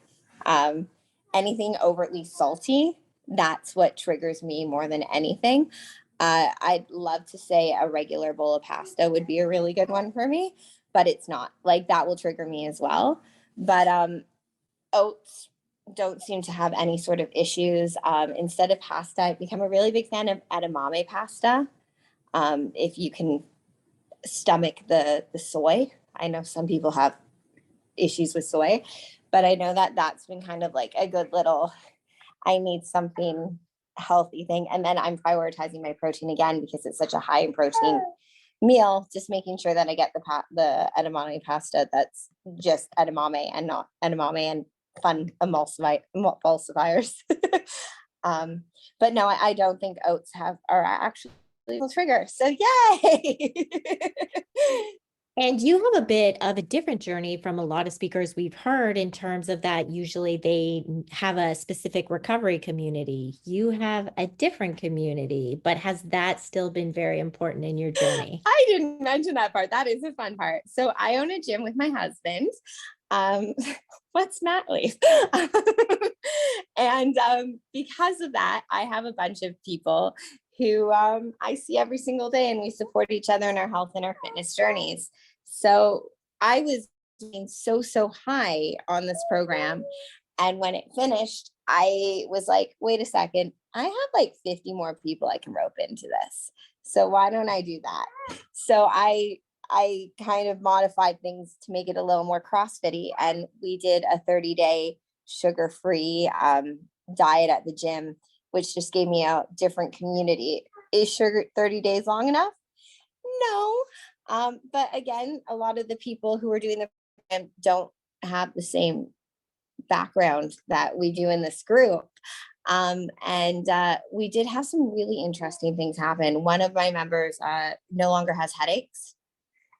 Anything overtly salty, that's what triggers me more than anything. I'd love to say a regular bowl of pasta would be a really good one for me, but it's not. Like, that will trigger me as well. But oats, don't seem to have any sort of issues. Instead of pasta, I've become a really big fan of edamame pasta. If you can stomach the soy. I know some people have issues with soy, but I know that that's been kind of like a good little, I need something healthy thing. And then I'm prioritizing my protein again because it's such a high in protein meal, just making sure that I get the edamame pasta that's just edamame and not edamame and fun emulsifiers. But no, I don't think oats are actually a trigger. So yay! And you have a bit of a different journey from a lot of speakers we've heard in terms of that. Usually they have a specific recovery community. You have a different community, but has that still been very important in your journey? I didn't mention that part. That is a fun part. So I own a gym with my husband. What's mat leave? And because of that, I have a bunch of people who I see every single day, and we support each other in our health and our fitness journeys. So I was doing so high on this program. And when it finished, I was like, wait a second, I have like 50 more people I can rope into this. So why don't I do that? So I kind of modified things to make it a little more CrossFit-y, and we did a 30-day sugar-free diet at the gym, which just gave me a different community. Is sugar 30 days long enough? No. But again, a lot of the people who are doing the program don't have the same background that we do in this group. And we did have some really interesting things happen. One of my members no longer has headaches,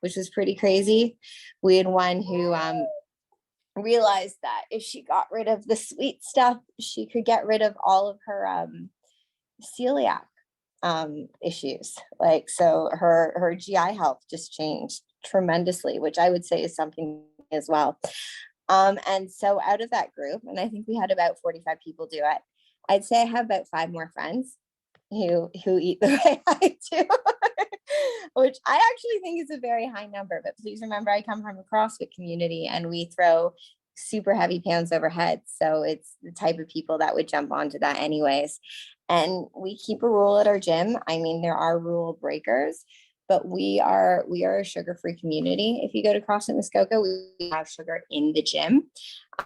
which was pretty crazy. We had one who realized that if she got rid of the sweet stuff, she could get rid of all of her celiac issues. Like, so her GI health just changed tremendously, which I would say is something as well. And so out of that group, and I think we had about 45 people do it, I'd say I have about 5 more friends who eat the way I do, which I actually think is a very high number. But please remember, I come from a CrossFit community and we throw super heavy pounds overhead. So it's the type of people that would jump onto that anyways. And we keep a rule at our gym. I mean, there are rule breakers, but we are a sugar-free community. If you go to CrossFit Muskoka, we have sugar in the gym.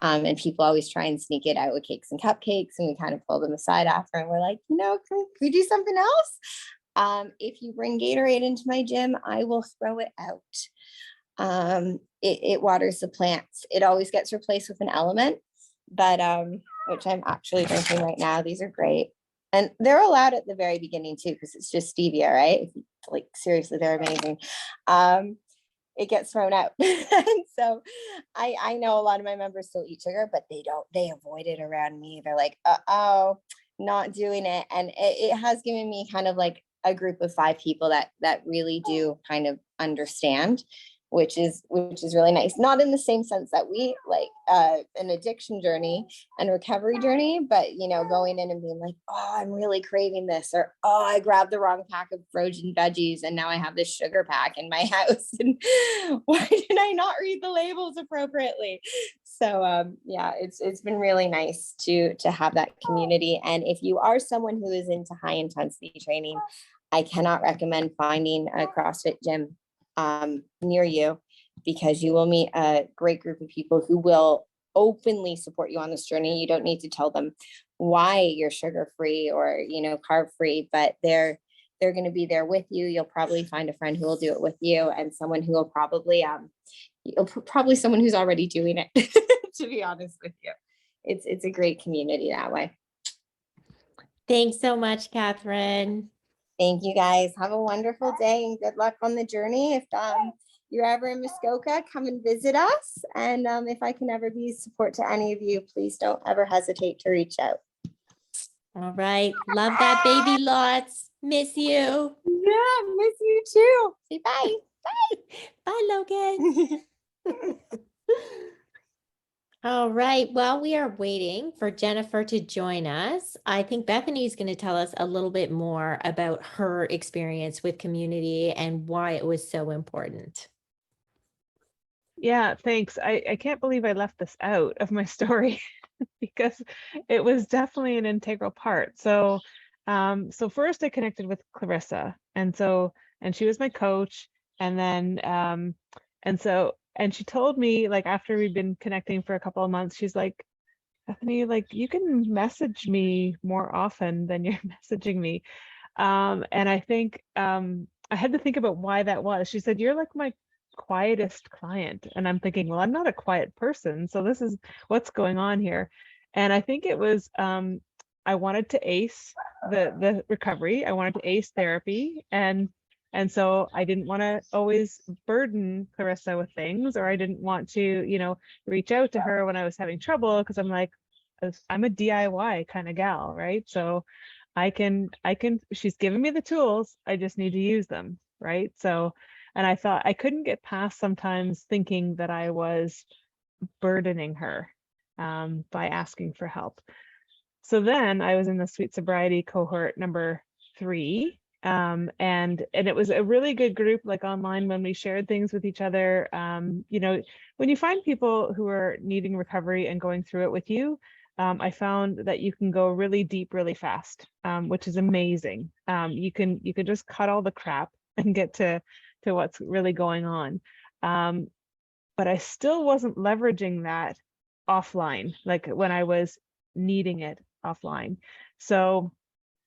And people always try and sneak it out with cakes and cupcakes, and we kind of pull them aside after, and we're like, can we do something else? If you bring Gatorade into my gym, I will throw it out. It waters the plants. It always gets replaced with an element, but which I'm actually drinking right now. These are great. And they're allowed at the very beginning too, because it's just stevia, right? Like, seriously, they're amazing. It gets thrown out. And so I know a lot of my members still eat sugar, but they avoid it around me. They're like, not doing it. And it has given me kind of like a group of 5 people that really do kind of understand, which is really nice. Not in the same sense that we like an addiction journey and recovery journey, but going in and being like, oh, I'm really craving this, or oh, I grabbed the wrong pack of frozen veggies and now I have this sugar pack in my house, and why did I not read the labels appropriately? So yeah, it's been really nice to have that community. And if you are someone who is into high intensity training, I cannot recommend finding a CrossFit gym near you, because you will meet a great group of people who will openly support you on this journey. You don't need to tell them why you're sugar free or carb free, but they're going to be there with you. You'll probably find a friend who will do it with you, and someone who will probably someone who's already doing it. To be honest with you, it's a great community that way. Thanks so much, Kathryn. Thank you, guys. Have a wonderful day and good luck on the journey. If you're ever in Muskoka, come and visit us. And if I can ever be support to any of you, please don't ever hesitate to reach out. All right. Love that, baby, lots. Miss you. Yeah, miss you too. Say bye. Bye, Logan. All right. While we are waiting for Jennifer to join us, I think Bethany is going to tell us a little bit more about her experience with community and why it was so important. Yeah, thanks. I can't believe I left this out of my story. because it was definitely an integral part. So, so first I connected with Clarissa, and she was my coach, and then, and she told me, like, after we'd been connecting for a couple of months, she's like, Bethany, like, you can message me more often than you're messaging me. And I think I had to think about why that was. She said, you're like my quietest client. And I'm thinking, well, I'm not a quiet person. So this is what's going on here. And I think it was I wanted to ace the recovery. I wanted to ace therapy. And so I didn't want to always burden Clarissa with things, or I didn't want to, reach out to her when I was having trouble, because I'm like, I'm a DIY kind of gal, right? So I can, she's given me the tools, I just need to use them, right? So, and I thought I couldn't get past sometimes thinking that I was burdening her by asking for help. So then I was in the Sweet Sobriety cohort number 3. And it was a really good group, like online, when we shared things with each other. When you find people who are needing recovery and going through it with you, I found that you can go really deep, really fast, which is amazing. You can just cut all the crap and get to what's really going on. But I still wasn't leveraging that offline, like when I was needing it offline. So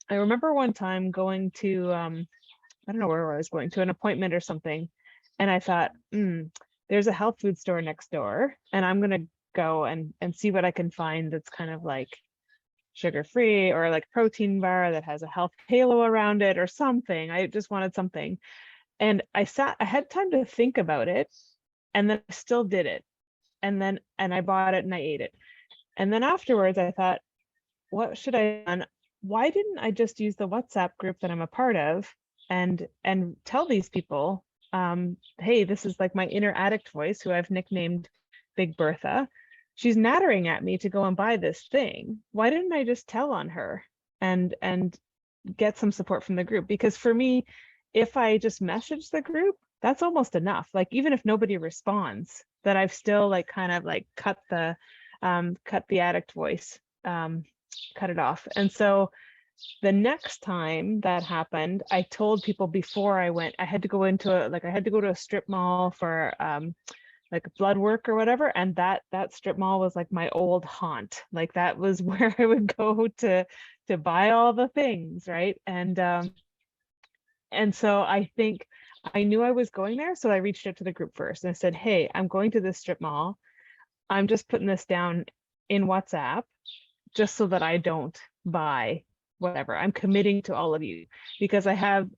I remember one time going to, I don't know where I was going, to an appointment or something. And I thought, there's a health food store next door, and I'm going to go and see what I can find that's kind of like sugar-free, or like protein bar that has a health halo around it or something. I just wanted something. And I had time to think about it, and then I still did it. And I bought it and I ate it. And then afterwards I thought, what should I do? Why didn't I just use the WhatsApp group that I'm a part of and tell these people, hey, this is like my inner addict voice, who I've nicknamed Big Bertha. She's nattering at me to go and buy this thing. Why didn't I just tell on her and get some support from the group? Because for me, if I just message the group, that's almost enough. Like, even if nobody responds, that I've still like kind of like cut the addict voice, cut it off. And so the next time that happened, I told people before I went, I had to go to a strip mall for like blood work or whatever. And that strip mall was like my old haunt. Like, that was where I would go to buy all the things, right? And so I think I knew I was going there. So I reached out to the group first and I said, hey, I'm going to this strip mall. I'm just putting this down in WhatsApp just so that I don't buy whatever. I'm committing to all of you, because I have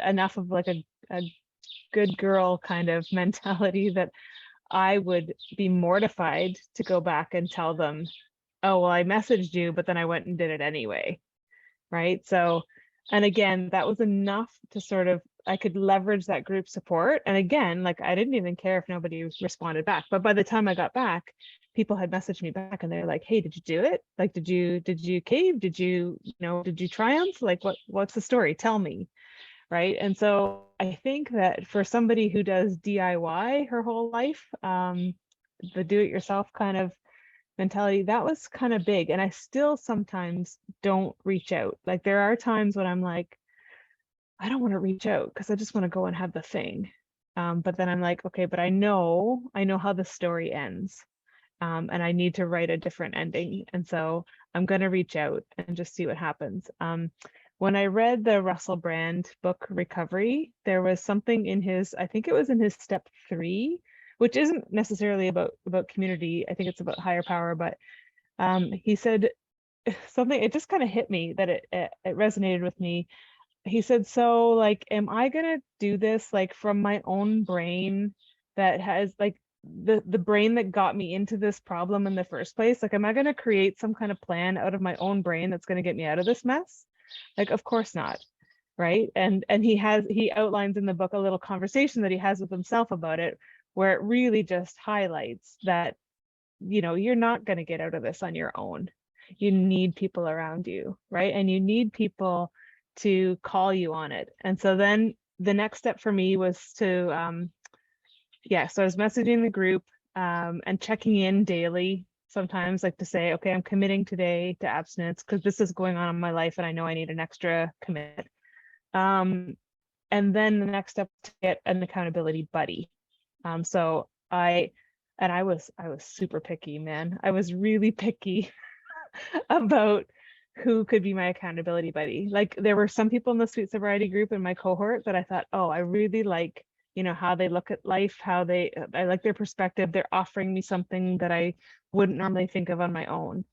enough of like a good girl kind of mentality that I would be mortified to go back and tell them, oh, well, I messaged you, but then I went and did it anyway. Right. So, and again, that was enough to sort of, I could leverage that group support. And again, like, I didn't even care if nobody responded back. But by the time I got back, people had messaged me back and they're like, hey, did you do it? Like, did you cave? Did you triumph? Like, what's the story? Tell me. Right. And so I think that for somebody who does DIY her whole life, the do-it-yourself kind of mentality, that was kind of big. And I still sometimes don't reach out. Like, there are times when I'm like, I don't want to reach out because I just want to go and have the thing. But then I'm like, okay, but I know how the story ends. And I need to write a different ending. And so I'm going to reach out and just see what happens. When I read the Russell Brand book, Recovery, there was something in his, I think it was in his step 3, which isn't necessarily about community. I think it's about higher power, but he said something, it just kind of hit me, that it resonated with me. He said, so like, am I going to do this like from my own brain that has like the brain that got me into this problem in the first place? Like, am I going to create some kind of plan out of my own brain that's going to get me out of this mess? Like, of course not. Right. And he outlines in the book a little conversation that he has with himself about it, where it really just highlights that, you're not going to get out of this on your own. You need people around you. Right. And you need people to call you on it. And so then the next step for me was to, so I was messaging the group and checking in daily sometimes, like to say, okay, I'm committing today to abstinence because this is going on in my life and I know I need an extra commit. And then the next step to get an accountability buddy. So I was super picky, man. I was really picky about who could be my accountability buddy. Like there were some people in the sweet sobriety group in my cohort that I thought, oh, I really like, you know, how they look at life, I like their perspective. They're offering me something that I wouldn't normally think of on my own.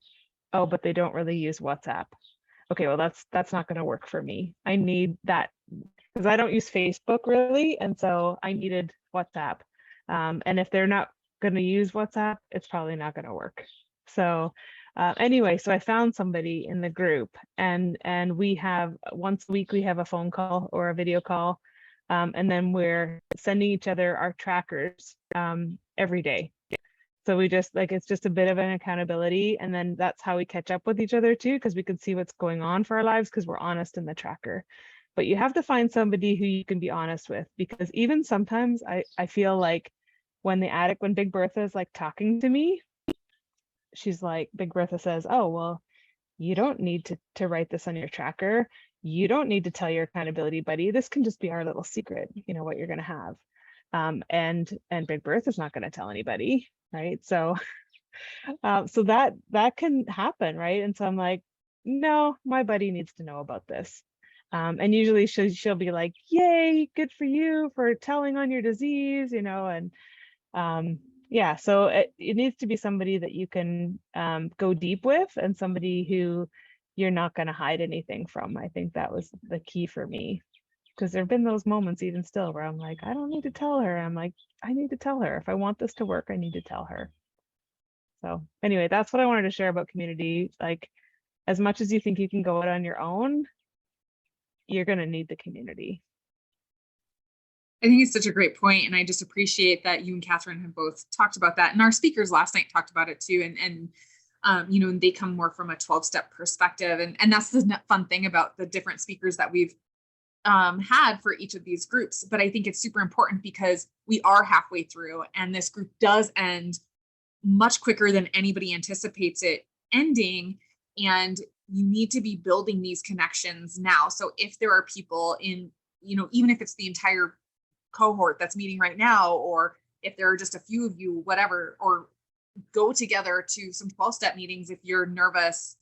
Oh, but they don't really use WhatsApp. Okay, well, that's not going to work for me. I need that because I don't use Facebook really. And so I needed WhatsApp. And if they're not going to use WhatsApp, it's probably not going to work. So anyway, so I found somebody in the group and we have once a week, we have a phone call or a video call. And then we're sending each other our trackers every day. So we just like, it's just a bit of an accountability. And then that's how we catch up with each other too, because we can see what's going on for our lives because we're honest in the tracker. But you have to find somebody who you can be honest with, because even sometimes I feel like when Big Bertha is like talking to me, she's like, Big Bertha says, oh, well, you don't need to write this on your tracker. You don't need to tell your accountability buddy. This can just be our little secret, you know, what you're going to have. And Big Bertha's not going to tell anybody, right? So so that can happen, right? And so I'm like, no, my buddy needs to know about this. And usually she'll be like, yay, good for you for telling on your disease, you know, and yeah, so it needs to be somebody that you can go deep with and somebody who you're not going to hide anything from. I think that was the key for me, because there have been those moments even still where I'm like, I don't need to tell her. I'm like, I need to tell her. If I want this to work, I need to tell her. So anyway, that's what I wanted to share about community. Like, as much as you think you can go it on your own, you're going to need the community. I think it's such a great point, and I just appreciate that you and Kathryn have both talked about that, and our speakers last night talked about it too. And you know, and they come more from a 12-step perspective, and that's the fun thing about the different speakers that we've had for each of these groups. But I think it's super important because we are halfway through, and this group does end much quicker than anybody anticipates it ending, and you need to be building these connections now. So if there are people in, you know, even if it's the entire cohort that's meeting right now, or if there are just a few of you, whatever, or go together to some 12-step meetings if you're nervous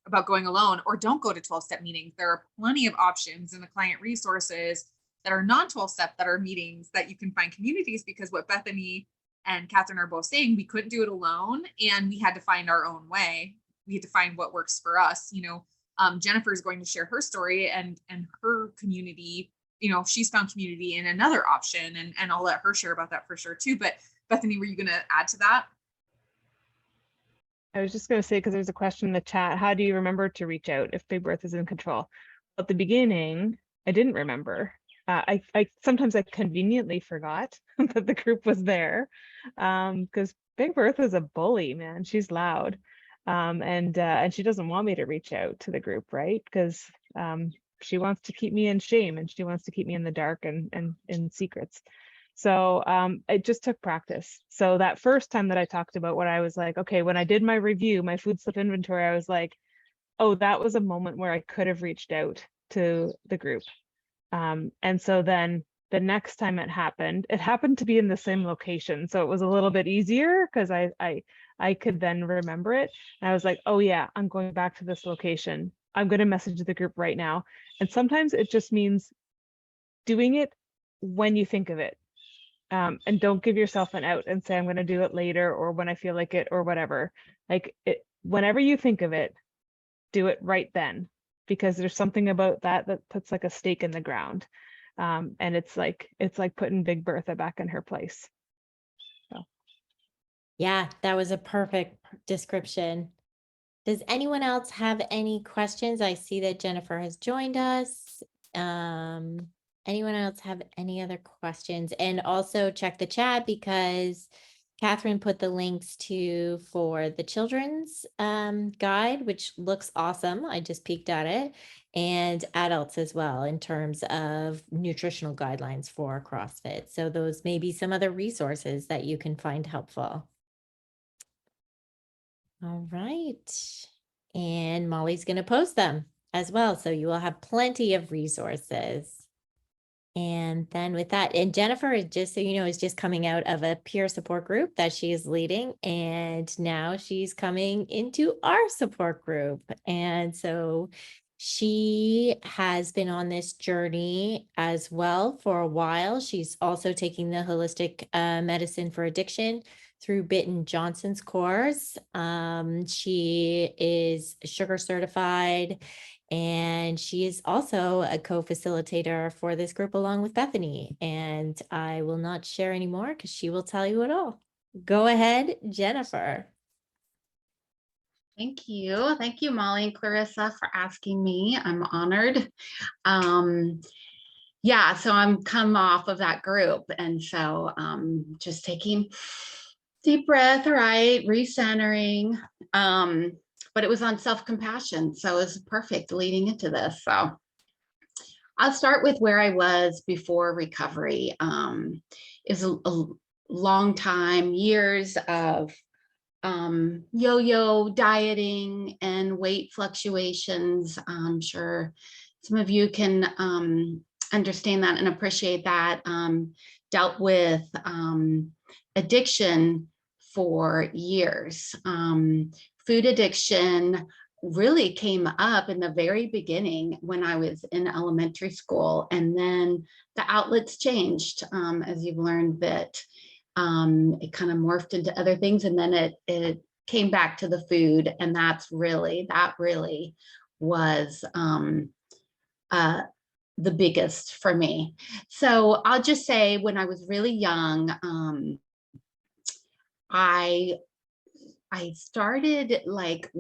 about going alone, or don't go to 12-step meetings. There are plenty of options in the client resources that are non-12-step that are meetings that you can find communities, because what Bethany and Kathryn are both saying, we couldn't do it alone, and we had to find our own way. We had to find what works for us. You know, Jennifer is going to share her story and her community. You know, she's found community in another option, and I'll let her share about that for sure too. But Bethany, were you going to add to that? I was just going to say, because there's a question in the chat, how do you remember to reach out if Big Bertha is in control? At the beginning, I didn't remember. I sometimes I conveniently forgot that the group was there, because Big Bertha is a bully, man. She's loud, and she doesn't want me to reach out to the group, right? Because she wants to keep me in shame, and she wants to keep me in the dark and in secrets. So it just took practice. So that first time that I talked about what I was like, okay, when I did my review, my food slip inventory, I was like, oh, that was a moment where I could have reached out to the group. And so then the next time it happened to be in the same location. So it was a little bit easier because I could then remember it. And I was like, oh yeah, I'm going back to this location. I'm going to message the group right now. And sometimes it just means doing it when you think of it. And don't give yourself an out and say, I'm going to do it later or when I feel like it or whatever. Like whenever you think of it, do it right then, because there's something about that puts like a stake in the ground. And it's like putting Big Bertha back in her place. So. Yeah, that was a perfect description. Does anyone else have any questions? I see that Jennifer has joined us. Anyone else have any other questions? And also check the chat, because Kathryn put the links for the children's guide, which looks awesome. I just peeked at it, and adults as well in terms of nutritional guidelines for CrossFit. So those may be some other resources that you can find helpful. All right. And Molly's going to post them as well. So you will have plenty of resources. And then with that, and Jennifer, just so you know, is just coming out of a peer support group that she is leading. And now she's coming into our support group. And so she has been on this journey as well for a while. She's also taking the holistic medicine for addiction through Bitten Johnson's course. She is sugar certified, and she is also a co-facilitator for this group along with Bethany. And I will not share anymore because she will tell you it all. Go ahead, Jennifer. Thank you. Thank you, Molly and Clarissa, for asking me. I'm honored. Yeah, so I'm come off of that group. And so just taking deep breath, right, recentering. But it was on self-compassion. So it was perfect leading into this. So I'll start with where I was before recovery. It was a long time, years of yo-yo dieting and weight fluctuations. I'm sure some of you can understand that and appreciate that. Dealt with addiction for years. Food addiction really came up in the very beginning when I was in elementary school, and then the outlets changed, as you've learned that it kind of morphed into other things, and then it came back to the food, and that really was the biggest for me. So I'll just say, when I was really young, I started like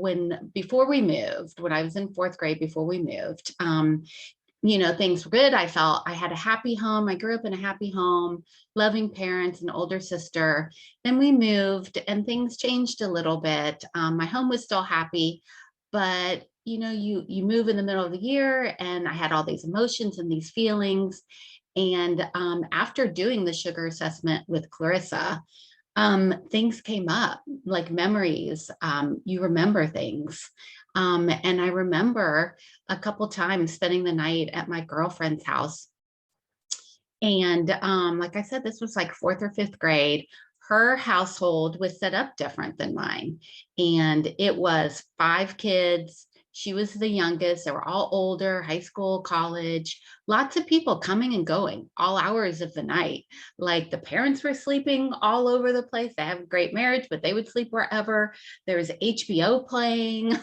before we moved, when I was in 4th grade, before we moved, you know, things were good. I felt I had a happy home. I grew up in a happy home, loving parents, an older sister. Then we moved and things changed a little bit. My home was still happy, but you know, you move in the middle of the year, and I had all these emotions and these feelings. And after doing the sugar assessment with Clarissa, things came up, like memories. You remember things. And I remember a couple times spending the night at my girlfriend's house. And like I said, this was like 4th or 5th grade. Her household was set up different than mine. And it was 5 kids. She was the youngest. They were all older, high school, college, lots of people coming and going, all hours of the night. Like the parents were sleeping all over the place. They have a great marriage, but they would sleep wherever. There was HBO playing.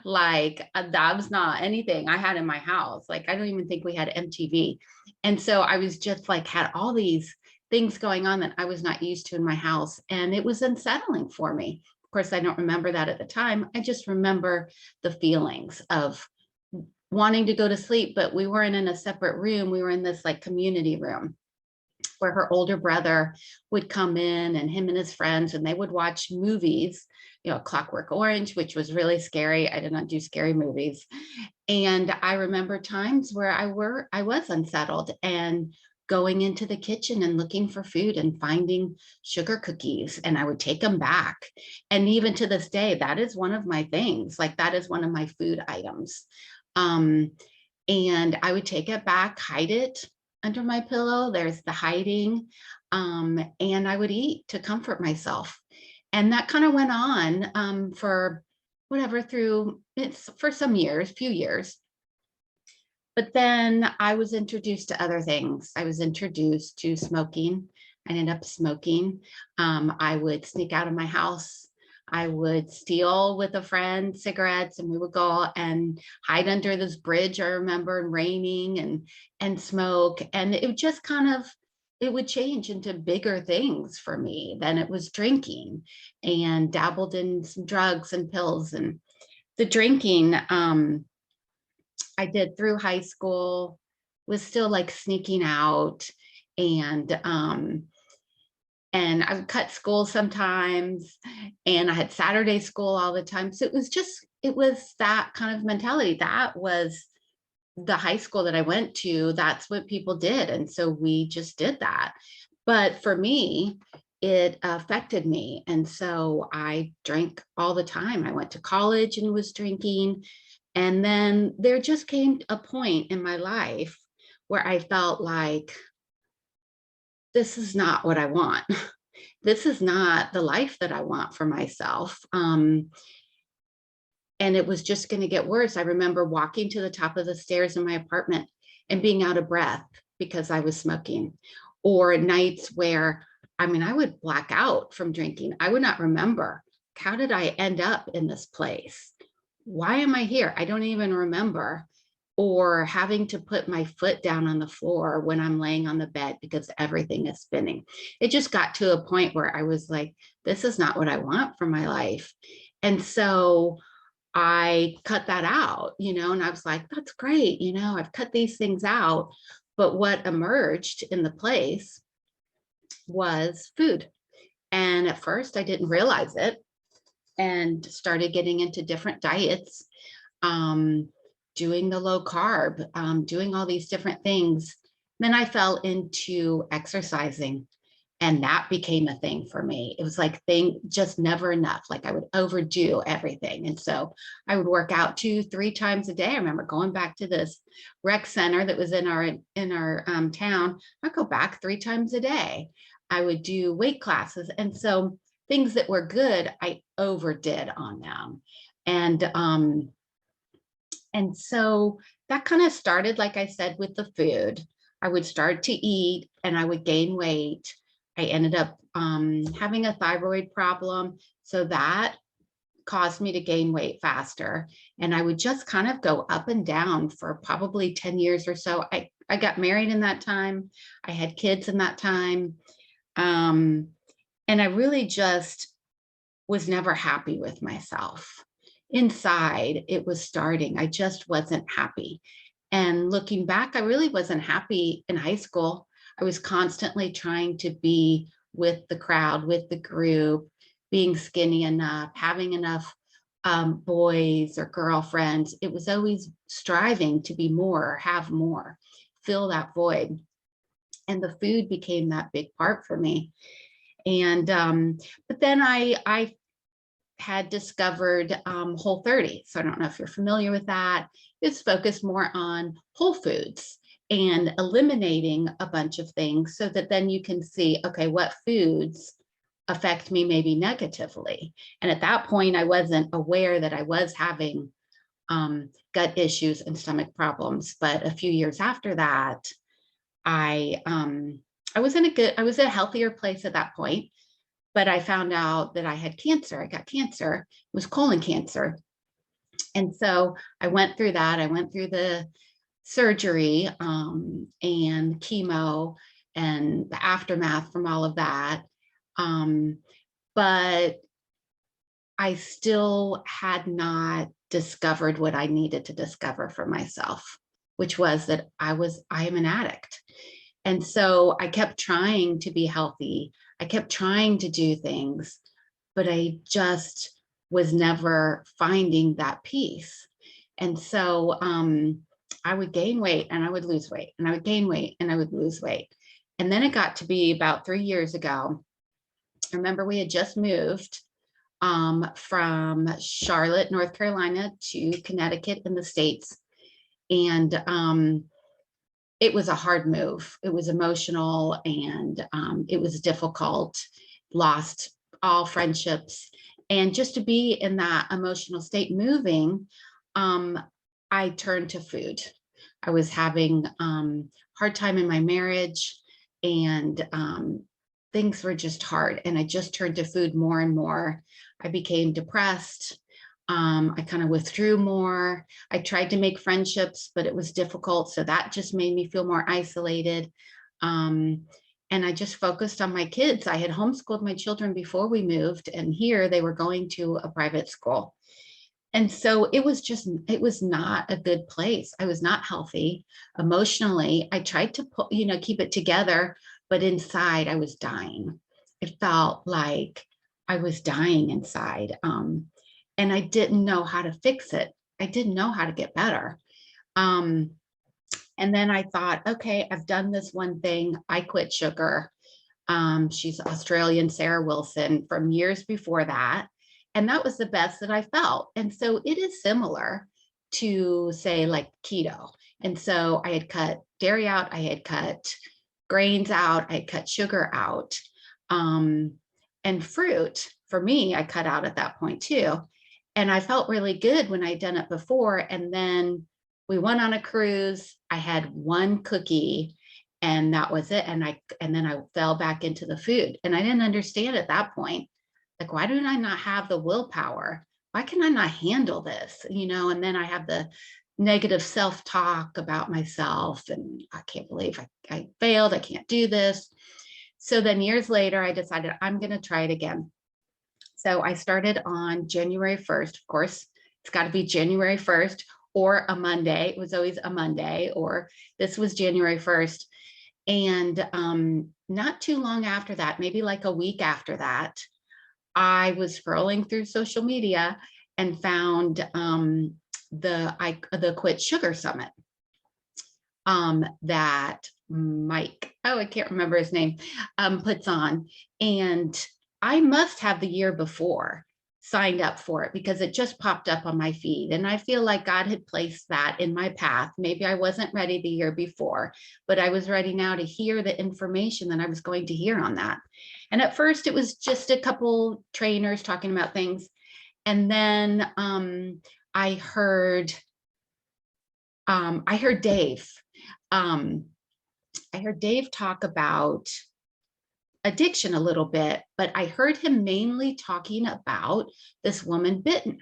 Like that was not anything I had in my house. Like I don't even think we had MTV. And so I was just like, had all these things going on that I was not used to in my house. And it was unsettling for me. Of course, I don't remember that at the time. I just remember the feelings of wanting to go to sleep, but we weren't in a separate room. We were in this like community room where her older brother would come in, and him and his friends, and they would watch movies, you know, Clockwork Orange, which was really scary. I did not do scary movies. And I remember times where I was unsettled and going into the kitchen and looking for food and finding sugar cookies, and I would take them back. And even to this day, that is one of my things. Like that is one of my food items. And I would take it back, hide it under my pillow. There's the hiding. And I would eat to comfort myself. And that kind of went on for whatever, for some years, few years. But then I was introduced to other things. I was introduced to smoking. I ended up smoking. I would sneak out of my house. I would steal with a friend cigarettes, and we would go and hide under this bridge, I remember, and raining and smoke. And it just kind of, it would change into bigger things for me. Then it was drinking, and dabbled in some drugs and pills. And the drinking, I did through high school, was still like sneaking out, and I would cut school sometimes, and I had Saturday school all the time. So it was that kind of mentality. That was the high school that I went to. That's what people did. And so we just did that. But for me, it affected me. And so I drank all the time. I went to college and was drinking. And then there just came a point in my life where I felt like, this is not what I want. This is not the life that I want for myself. And it was just going to get worse. I remember walking to the top of the stairs in my apartment and being out of breath because I was smoking, or nights where, I mean, I would black out from drinking. I would not remember, how did I end up in this place? Why am I here? I don't even remember. Or having to put my foot down on the floor when I'm laying on the bed because everything is spinning. It just got to a point where I was like, this is not what I want for my life. And so I cut that out, and I was like, that's great. I've cut these things out. But what emerged in the place was food. And at first I didn't realize it, and started getting into different diets, doing the low carb, doing all these different things. Then I fell into exercising, and that became a thing for me. It was like just never enough. Like I would overdo everything. And so I would work out 2-3 times a day. I remember going back to this rec center that was in our town. I'd go back 3 times a day. I would do weight classes. And so things that were good, I overdid on them. And so that kind of started, like I said, with the food. I would start to eat and I would gain weight. I ended up having a thyroid problem. So that caused me to gain weight faster. And I would just kind of go up and down for probably 10 years or so. I got married in that time. I had kids in that time. And I really just was never happy with myself. Inside, it was starting. I just wasn't happy. And looking back, I really wasn't happy in high school. I was constantly trying to be with the crowd, with the group, being skinny enough, having enough boys or girlfriends. It was always striving to be more, have more, fill that void. And the food became that big part for me. And but then I had discovered Whole30. So I don't know if you're familiar with that. It's focused more on whole foods and eliminating a bunch of things so that then you can see, okay, what foods affect me maybe negatively. And at that point, I wasn't aware that I was having gut issues and stomach problems. But a few years after that, I was in a healthier place at that point. But I found out that I had cancer. I got cancer. It was colon cancer. And so I went through that. I went through the surgery and chemo and the aftermath from all of that. But I still had not discovered what I needed to discover for myself, which was that I am an addict. And so I kept trying to be healthy. I kept trying to do things, but I just was never finding that peace. And so I would gain weight and I would lose weight, and I would gain weight and I would lose weight. And then it got to be about 3 years ago. I remember we had just moved from Charlotte, North Carolina to Connecticut in the States. And it was a hard move. It was emotional and it was difficult, lost all friendships. And just to be in that emotional state moving, I turned to food. I was having hard time in my marriage, and things were just hard. And I just turned to food more and more. I became depressed. I kind of withdrew more. I tried to make friendships, but it was difficult. So that just made me feel more isolated. And I just focused on my kids. I had homeschooled my children before we moved, and here they were going to a private school. And so it was not a good place. I was not healthy emotionally. I tried to keep it together, but inside I was dying. It felt like I was dying inside. And I didn't know how to fix it. I didn't know how to get better. And then I thought, okay, I've done this one thing. I quit sugar. She's Australian Sarah Wilson from years before that. And that was the best that I felt. And so it is similar to, say, like keto. And so I had cut dairy out, I had cut grains out, I had cut sugar out. And fruit, for me, I cut out at that point too. And I felt really good when I'd done it before. And then we went on a cruise. I had one cookie and that was it. And then I fell back into the food. And I didn't understand at that point, like, why do I not have the willpower? Why can I not handle this? And then I have the negative self-talk about myself. And I can't believe I failed. I can't do this. So then years later, I decided I'm going to try it again. So I started on January 1st. Of course, it's got to be January 1st or a Monday. It was always a Monday, or this was January 1st. And not too long after that, maybe like a week after that, I was scrolling through social media and found the Quit Sugar Summit that Mike, I can't remember his name, puts on. And I must have the year before signed up for it because it just popped up on my feed. And I feel like God had placed that in my path. Maybe I wasn't ready the year before, but I was ready now to hear the information that I was going to hear on that. And at first it was just a couple trainers talking about things. And then I heard Dave. I heard Dave talk about addiction a little bit, but I heard him mainly talking about this woman bitten.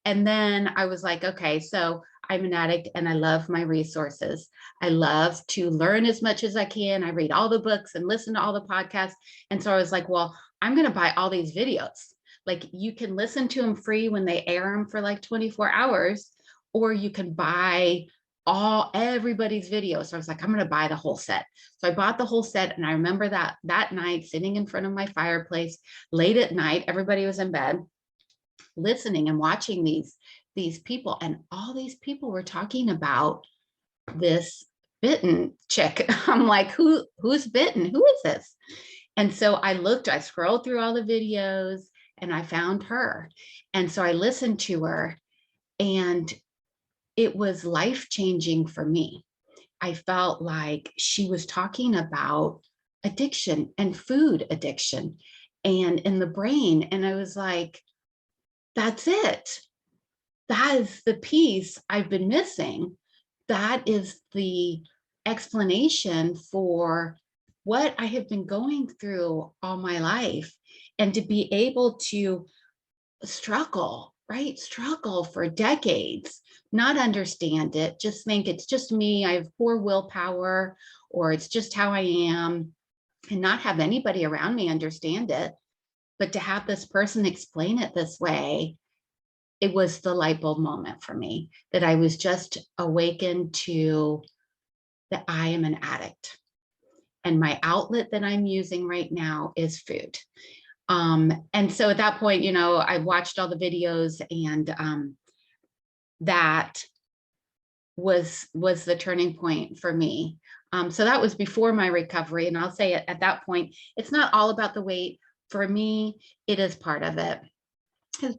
And then I was like, okay, so I'm an addict and I love my resources. I love to learn as much as I can. I read all the books and listen to all the podcasts. And so I was like, well, I'm going to buy all these videos. Like, you can listen to them free when they air them for like 24 hours, or you can buy everybody's videos. So I was like, I'm going to buy the whole set. So I bought the whole set. And I remember that night, sitting in front of my fireplace late at night, everybody was in bed, listening and watching these people. And all these people were talking about this bitten chick. I'm like, who's bitten? Who is this? And so I scrolled through all the videos and I found her. And so I listened to her, and it was life-changing for me. I felt like she was talking about addiction and food addiction and in the brain. And I was like, that's it. That is the piece I've been missing. That is the explanation for what I have been going through all my life. And to be able to struggle for decades, not understand it, just think it's just me, I have poor willpower, or it's just how I am, and not have anybody around me understand it. But to have this person explain it this way, it was the light bulb moment for me, that I was just awakened to that I am an addict. And my outlet that I'm using right now is food. And so at that point, I watched all the videos, and that was the turning point for me. So that was before my recovery. And I'll say at that point, it's not all about the weight. For me, it is part of it. It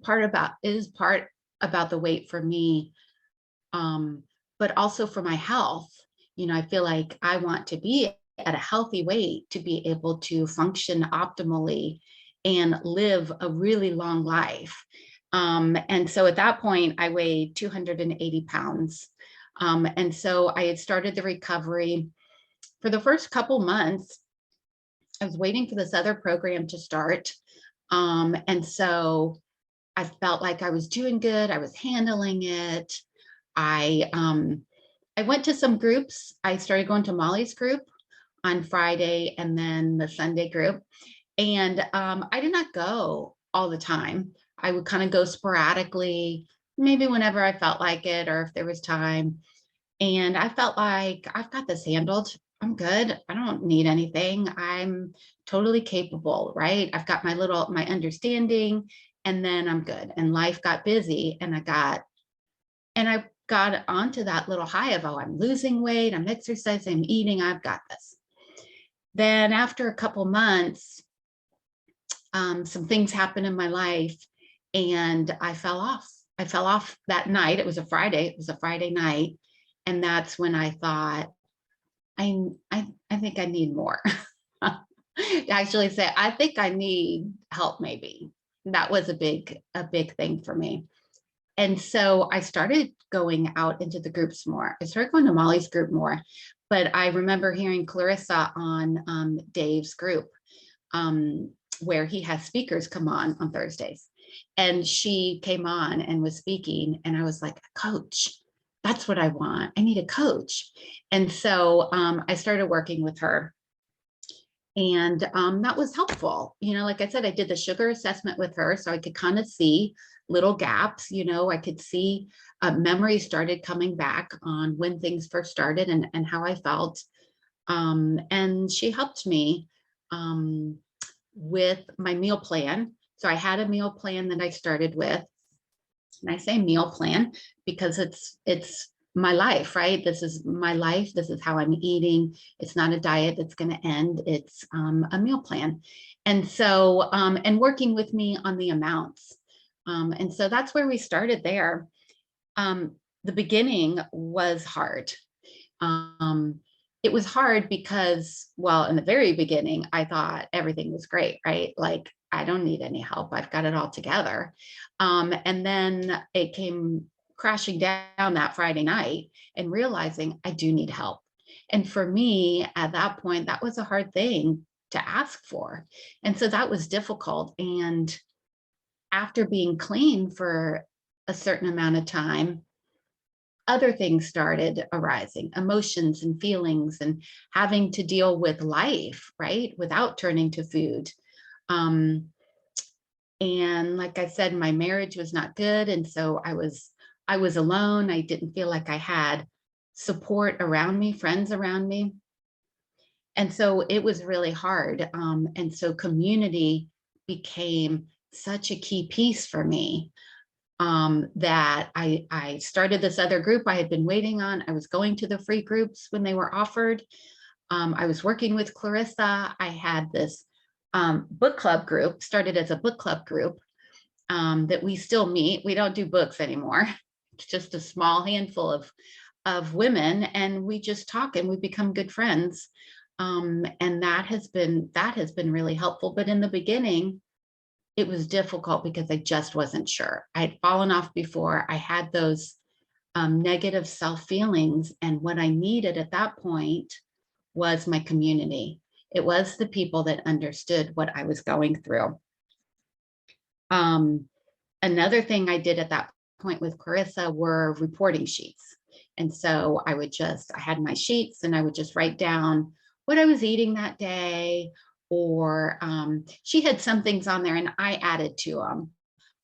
is part about the weight for me, but also for my health. I feel like I want to be at a healthy weight to be able to function optimally and live a really long life. And so at that point, I weighed 280 pounds. And so I had started the recovery. For the first couple months, I was waiting for this other program to start. And so I felt like I was doing good. I was handling it. I went to some groups. I started going to Molly's group on Friday, and then the Sunday group. And I did not go all the time. I would kind of go sporadically, maybe whenever I felt like it, or if there was time. And I felt like I've got this handled. I'm good. I don't need anything. I'm totally capable, right? I've got my understanding, and then I'm good. And life got busy, and I got onto that little high of, oh, I'm losing weight, I'm exercising, I'm eating, I've got this. Then after a couple months, some things happened in my life and I fell off. I fell off that night. It was a Friday. It was a Friday night. And that's when I thought, I think I need more. To actually say, I think I need help maybe. That was a big thing for me. And so I started going out into the groups more. I started going to Molly's group more. But I remember hearing Clarissa on Dave's group, where he has speakers come on Thursdays. And she came on and was speaking. And I was like, a coach, that's what I want. I need a coach. And so I started working with her. And that was helpful. You know, like I said, I did the sugar assessment with her so I could kind of see little gaps. You know, I could see memories started coming back on when things first started and how I felt. And she helped me with my meal plan. So I had a meal plan that I started with. And I say meal plan because it's my life, right? This is my life. This is how I'm eating. It's not a diet that's going to end. It's a meal plan. And so, and working with me on the amounts. And so that's where we started there. The beginning was hard. It was hard because, well, in the very beginning, I thought everything was great, right? Like, I don't need any help. I've got it all together. And then it came crashing down that Friday night and realizing I do need help. And for me at that point, that was a hard thing to ask for. And so that was difficult. And after being clean for a certain amount of time, other things started arising, emotions and feelings and having to deal with life, right? Without turning to food. And like I said, my marriage was not good. And so I was alone. I didn't feel like I had support around me, friends around me. And so it was really hard. And so community became such a key piece for me, that I started this other group I had been waiting on. I was going to the free groups when they were offered. I was working with Clarissa. I had this book club group, started as a book club group that we still meet. We don't do books anymore. It's just a small handful of women, and we just talk and we become good friends. And that has been really helpful. But in the beginning, it was difficult because I just wasn't sure. I'd fallen off before. I had those negative self-feelings, and what I needed at that point was my community. It was the people that understood what I was going through. Another thing I did at that point with Clarissa were reporting sheets. And so I had my sheets and I would just write down what I was eating that day, or she had some things on there and I added to them.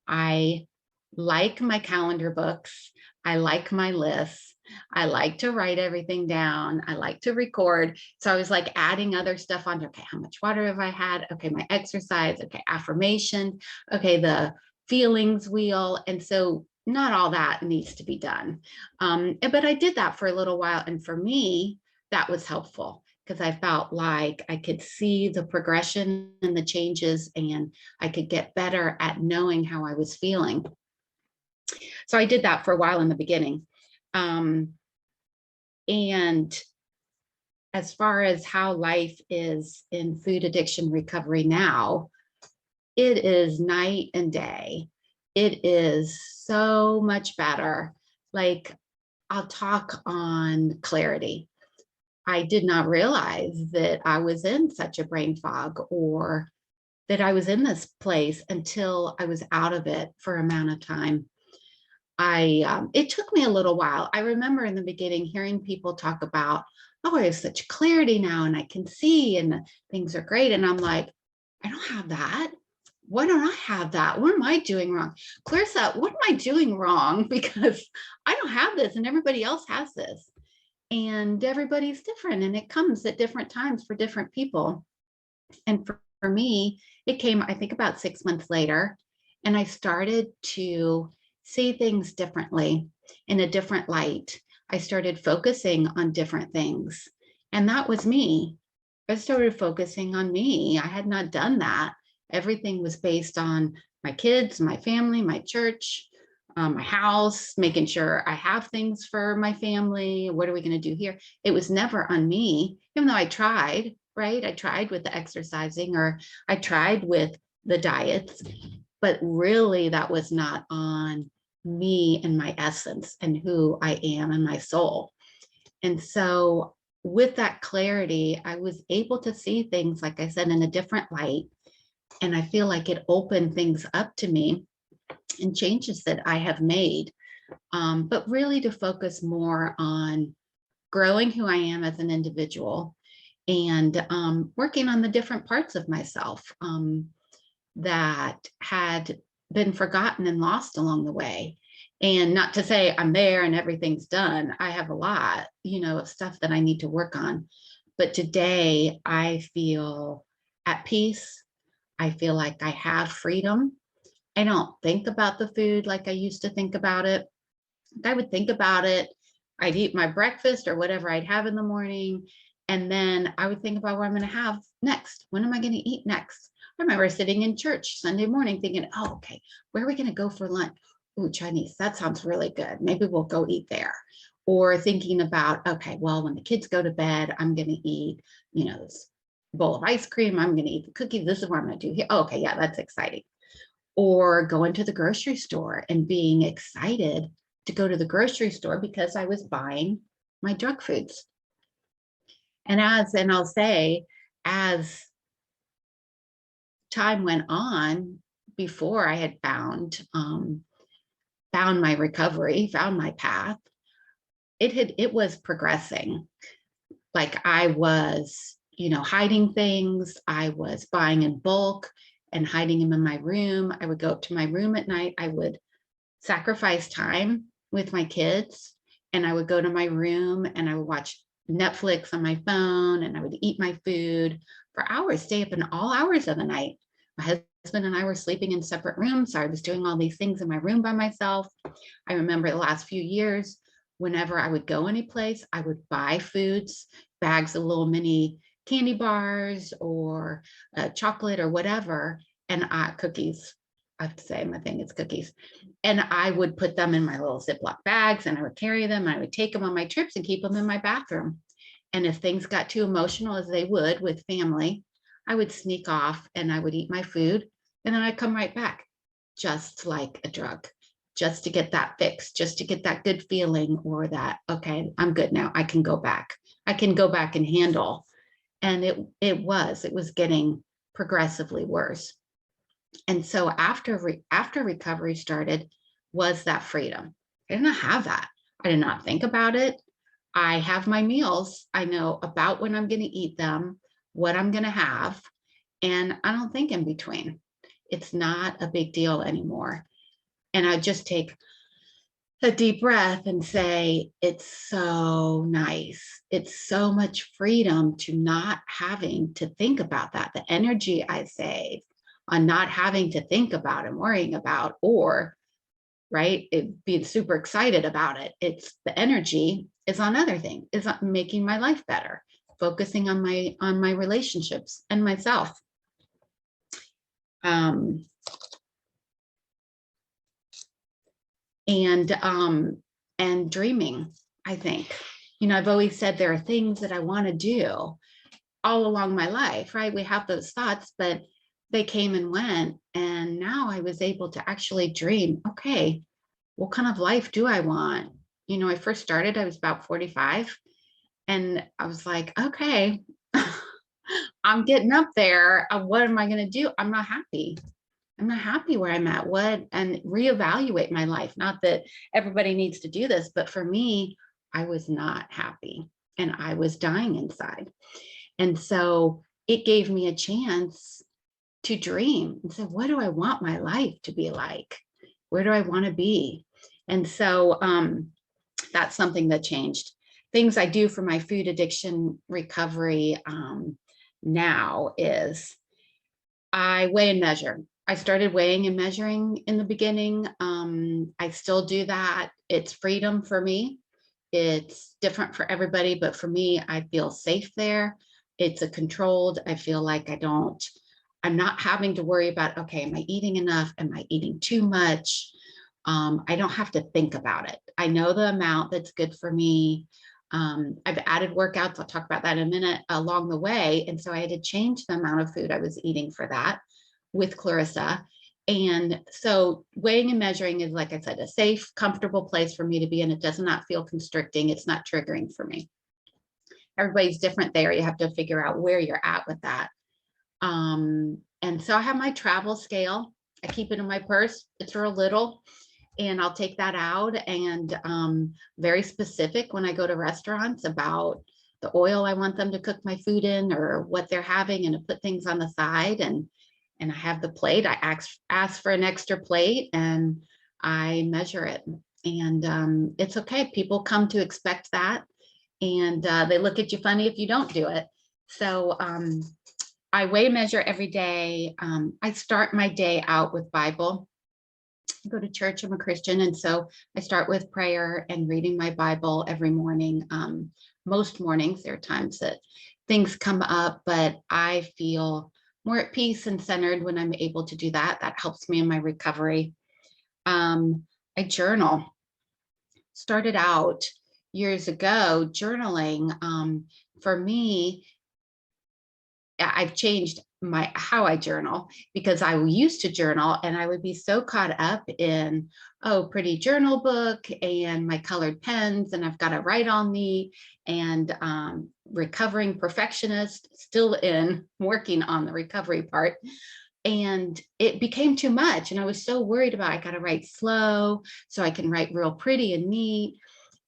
I like my calendar books. I like my lists. I like to write everything down. I like to record. So I was like adding other stuff on. Okay, how much water have I had? Okay, my exercise. Okay, affirmation. Okay, the feelings wheel. And so not all that needs to be done. But I did that for a little while. And for me, that was helpful because I felt like I could see the progression and the changes, and I could get better at knowing how I was feeling. So I did that for a while in the beginning. And as far as how life is in food addiction recovery now, it is night and day. It is so much better. Like, I'll talk on clarity. I did not realize that I was in such a brain fog or that I was in this place until I was out of it for an amount of time. It took me a little while. I remember in the beginning hearing people talk about, oh, I have such clarity now and I can see and things are great. And I'm like, I don't have that. Why don't I have that? What am I doing wrong? Clarissa, what am I doing wrong? Because I don't have this and everybody else has this. And everybody's different and it comes at different times for different people. And for me, it came, I think, about 6 months later, and I started to see things differently in a different light. I started focusing on different things. And that was me. I started focusing on me. I had not done that. Everything was based on my kids, my family, my church, my house, making sure I have things for my family. What are we going to do here? It was never on me, even though I tried, right? I tried with the exercising, or I tried with the diets, but really that was not on me and my essence and who I am and my soul. And so with that clarity, I was able to see things, like I said, in a different light. And I feel like it opened things up to me and changes that I have made, but really to focus more on growing who I am as an individual, and working on the different parts of myself that had been forgotten and lost along the way. And not to say I'm there and everything's done. I have a lot, of stuff that I need to work on. But today I feel at peace. I feel like I have freedom. I don't think about the food like I used to think about it. I would think about it. I'd eat my breakfast or whatever I'd have in the morning. And then I would think about what I'm going to have next. When am I going to eat next? I remember sitting in church Sunday morning thinking, oh, okay, where are we going to go for lunch? Ooh, Chinese, that sounds really good. Maybe we'll go eat there. Or thinking about, okay, well, when the kids go to bed, I'm going to eat, this bowl of ice cream. I'm going to eat the cookies. This is what I'm going to do here. Oh, okay, yeah, that's exciting. Or going to the grocery store and being excited to go to the grocery store because I was buying my junk foods. And I'll say, as time went on, before I had found my recovery, found my path, it was progressing. Like I was, hiding things. I was buying in bulk and hiding them in my room. I would go up to my room at night. I would sacrifice time with my kids, and I would go to my room and I would watch Netflix on my phone, and I would eat my food for hours, stay up in all hours of the night. My husband and I were sleeping in separate rooms. So I was doing all these things in my room by myself. I remember the last few years, whenever I would go any place, I would buy foods, bags of little mini candy bars or chocolate or whatever, and cookies. I have to say, my thing is cookies. And I would put them in my little Ziploc bags, and I would carry them, and I would take them on my trips and keep them in my bathroom. And if things got too emotional, as they would with family, I would sneak off and I would eat my food, and then I'd come right back, just like a drug, just to get that fix, just to get that good feeling, or that, okay, I'm good now. I can go back. I can go back and handle. And it was getting progressively worse. And so after recovery started, was that freedom. I did not have that. I did not think about it. I have my meals. I know about when I'm going to eat them, what I'm going to have, and I don't think in between. It's not a big deal anymore. And I just take a deep breath and say, it's so nice. It's so much freedom to not having to think about that. The energy I save on not having to think about and worrying about, or being super excited about it. It's the energy is on other things, is on making my life better, focusing on my relationships and myself. And dreaming, I think. I've always said there are things that I want to do all along my life, right? We have those thoughts, but they came and went. And now I was able to actually dream, okay, what kind of life do I want? I first started, I was about 45, and I was like, okay, I'm getting up there. What am I going to do? I'm not happy. I'm not happy where I'm at. And reevaluate my life. Not that everybody needs to do this, but for me, I was not happy and I was dying inside. And so it gave me a chance to dream and say, what do I want my life to be like? Where do I want to be? And so that's something that changed. Things I do for my food addiction recovery now is I weigh and measure. I started weighing and measuring in the beginning. I still do that. It's freedom for me. It's different for everybody, but for me, I feel safe there. It's a controlled, I feel like I'm not having to worry about, okay, am I eating enough? Am I eating too much? I don't have to think about it. I know the amount that's good for me. I've added workouts, I'll talk about that in a minute, along the way. And so I had to change the amount of food I was eating for that with Clarissa. And so weighing and measuring is, like I said, a safe, comfortable place for me to be in. It does not feel constricting. It's not triggering for me. Everybody's different there. You have to figure out where you're at with that. And so I have my travel scale. I keep it in my purse. It's real little, and I'll take that out, and very specific when I go to restaurants about the oil I want them to cook my food in or what they're having, and to put things on the side. And I have the plate. I ask for an extra plate, and I measure it. And it's okay. People come to expect that, and they look at you funny if you don't do it. So I weigh measure every day. I start my day out with Bible. I go to church. I'm a Christian. And so I start with prayer and reading my Bible every morning. Most mornings, there are times that things come up, but I feel more at peace and centered when I'm able to do that. That helps me in my recovery. I journal. Started out years ago journaling. For me, I've changed how I journal, because I used to journal and I would be so caught up in, oh, pretty journal book and my colored pens, and I've got to write all neat, and recovering perfectionist, still in working on the recovery part. And it became too much. And I was so worried about, I got to write slow so I can write real pretty and neat.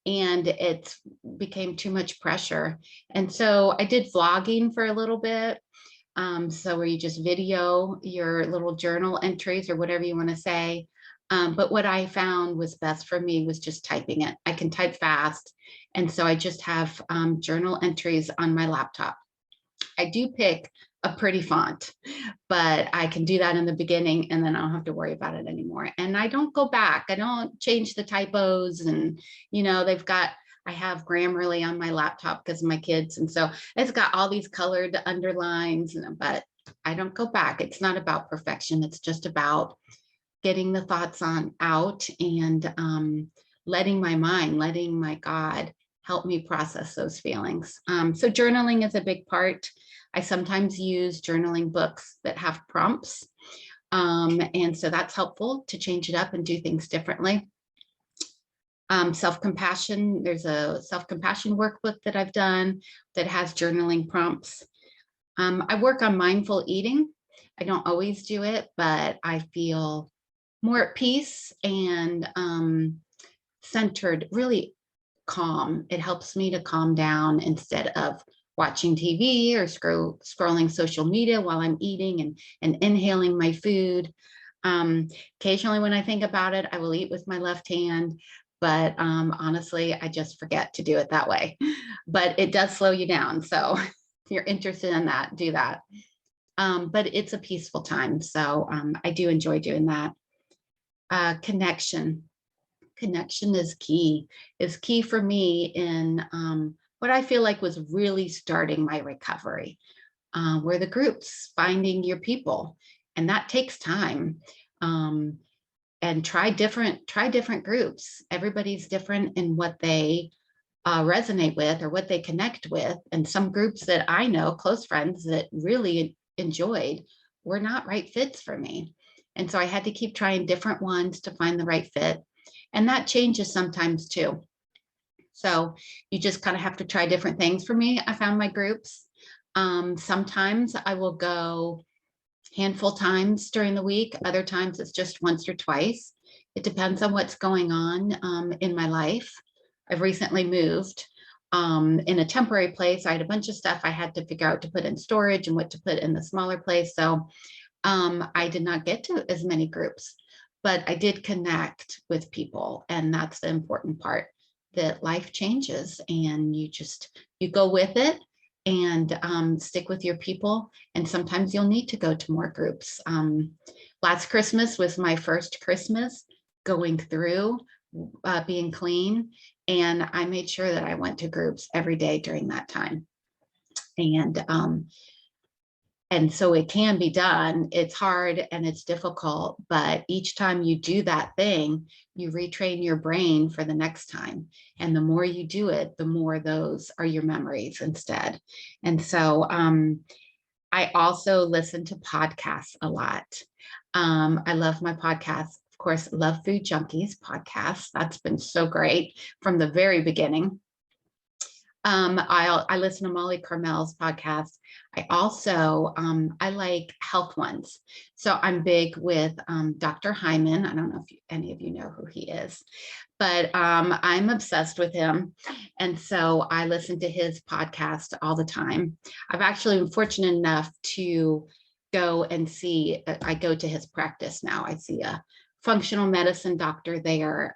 And it became too much pressure. And so I did vlogging for a little bit. So where you just video your little journal entries or whatever you want to say. But what I found was best for me was just typing it. I can type fast. And so I just have journal entries on my laptop. I do pick a pretty font, but I can do that in the beginning, and then I don't have to worry about it anymore. And I don't go back. I don't change the typos. And, I have Grammarly on my laptop because of my kids. And so it's got all these colored underlines, but I don't go back. It's not about perfection. It's just about getting the thoughts out, and letting my God help me process those feelings. So journaling is a big part. I sometimes use journaling books that have prompts. And so that's helpful to change it up and do things differently. Self-compassion, there's a self-compassion workbook that I've done that has journaling prompts. I work on mindful eating. I don't always do it, but I feel more at peace and centered, really calm. It helps me to calm down instead of watching TV or scrolling social media while I'm eating and inhaling my food. Occasionally when I think about it, I will eat with my left hand, but honestly, I just forget to do it that way. But it does slow you down. So if you're interested in that, do that. But it's a peaceful time. So I do enjoy doing that. Connection is key for me in what I feel like was really starting my recovery, were the groups, finding your people. And that takes time. And try different groups. Everybody's different in what they resonate with or what they connect with. And some groups that I know, close friends that really enjoyed, were not right fits for me. And so I had to keep trying different ones to find the right fit. And that changes sometimes too. So you just kind of have to try different things. For me, I found my groups. Sometimes I will go handful times during the week. Other times it's just once or twice. It depends on what's going on in my life. I've recently moved in a temporary place. I had a bunch of stuff I had to figure out to put in storage and what to put in the smaller place. So I did not get to as many groups, but I did connect with people. And that's the important part, that life changes and you go with it and stick with your people. And sometimes you'll need to go to more groups. Last Christmas was my first Christmas going through being clean. And I made sure that I went to groups every day during that time. And so it can be done. It's hard and it's difficult, but each time you do that thing, you retrain your brain for the next time. And the more you do it, the more those are your memories instead. And so I also listen to podcasts a lot. I love my podcasts. Of course, Love Food Junkies podcast. That's been so great from the very beginning. I listen to Molly Carmel's podcast. I also, I like health ones. So I'm big with Dr. Hyman. I don't know if any of you know who he is, but I'm obsessed with him. And so I listen to his podcast all the time. I've actually been fortunate enough to go and see, I go to his practice now. I see a functional medicine doctor there.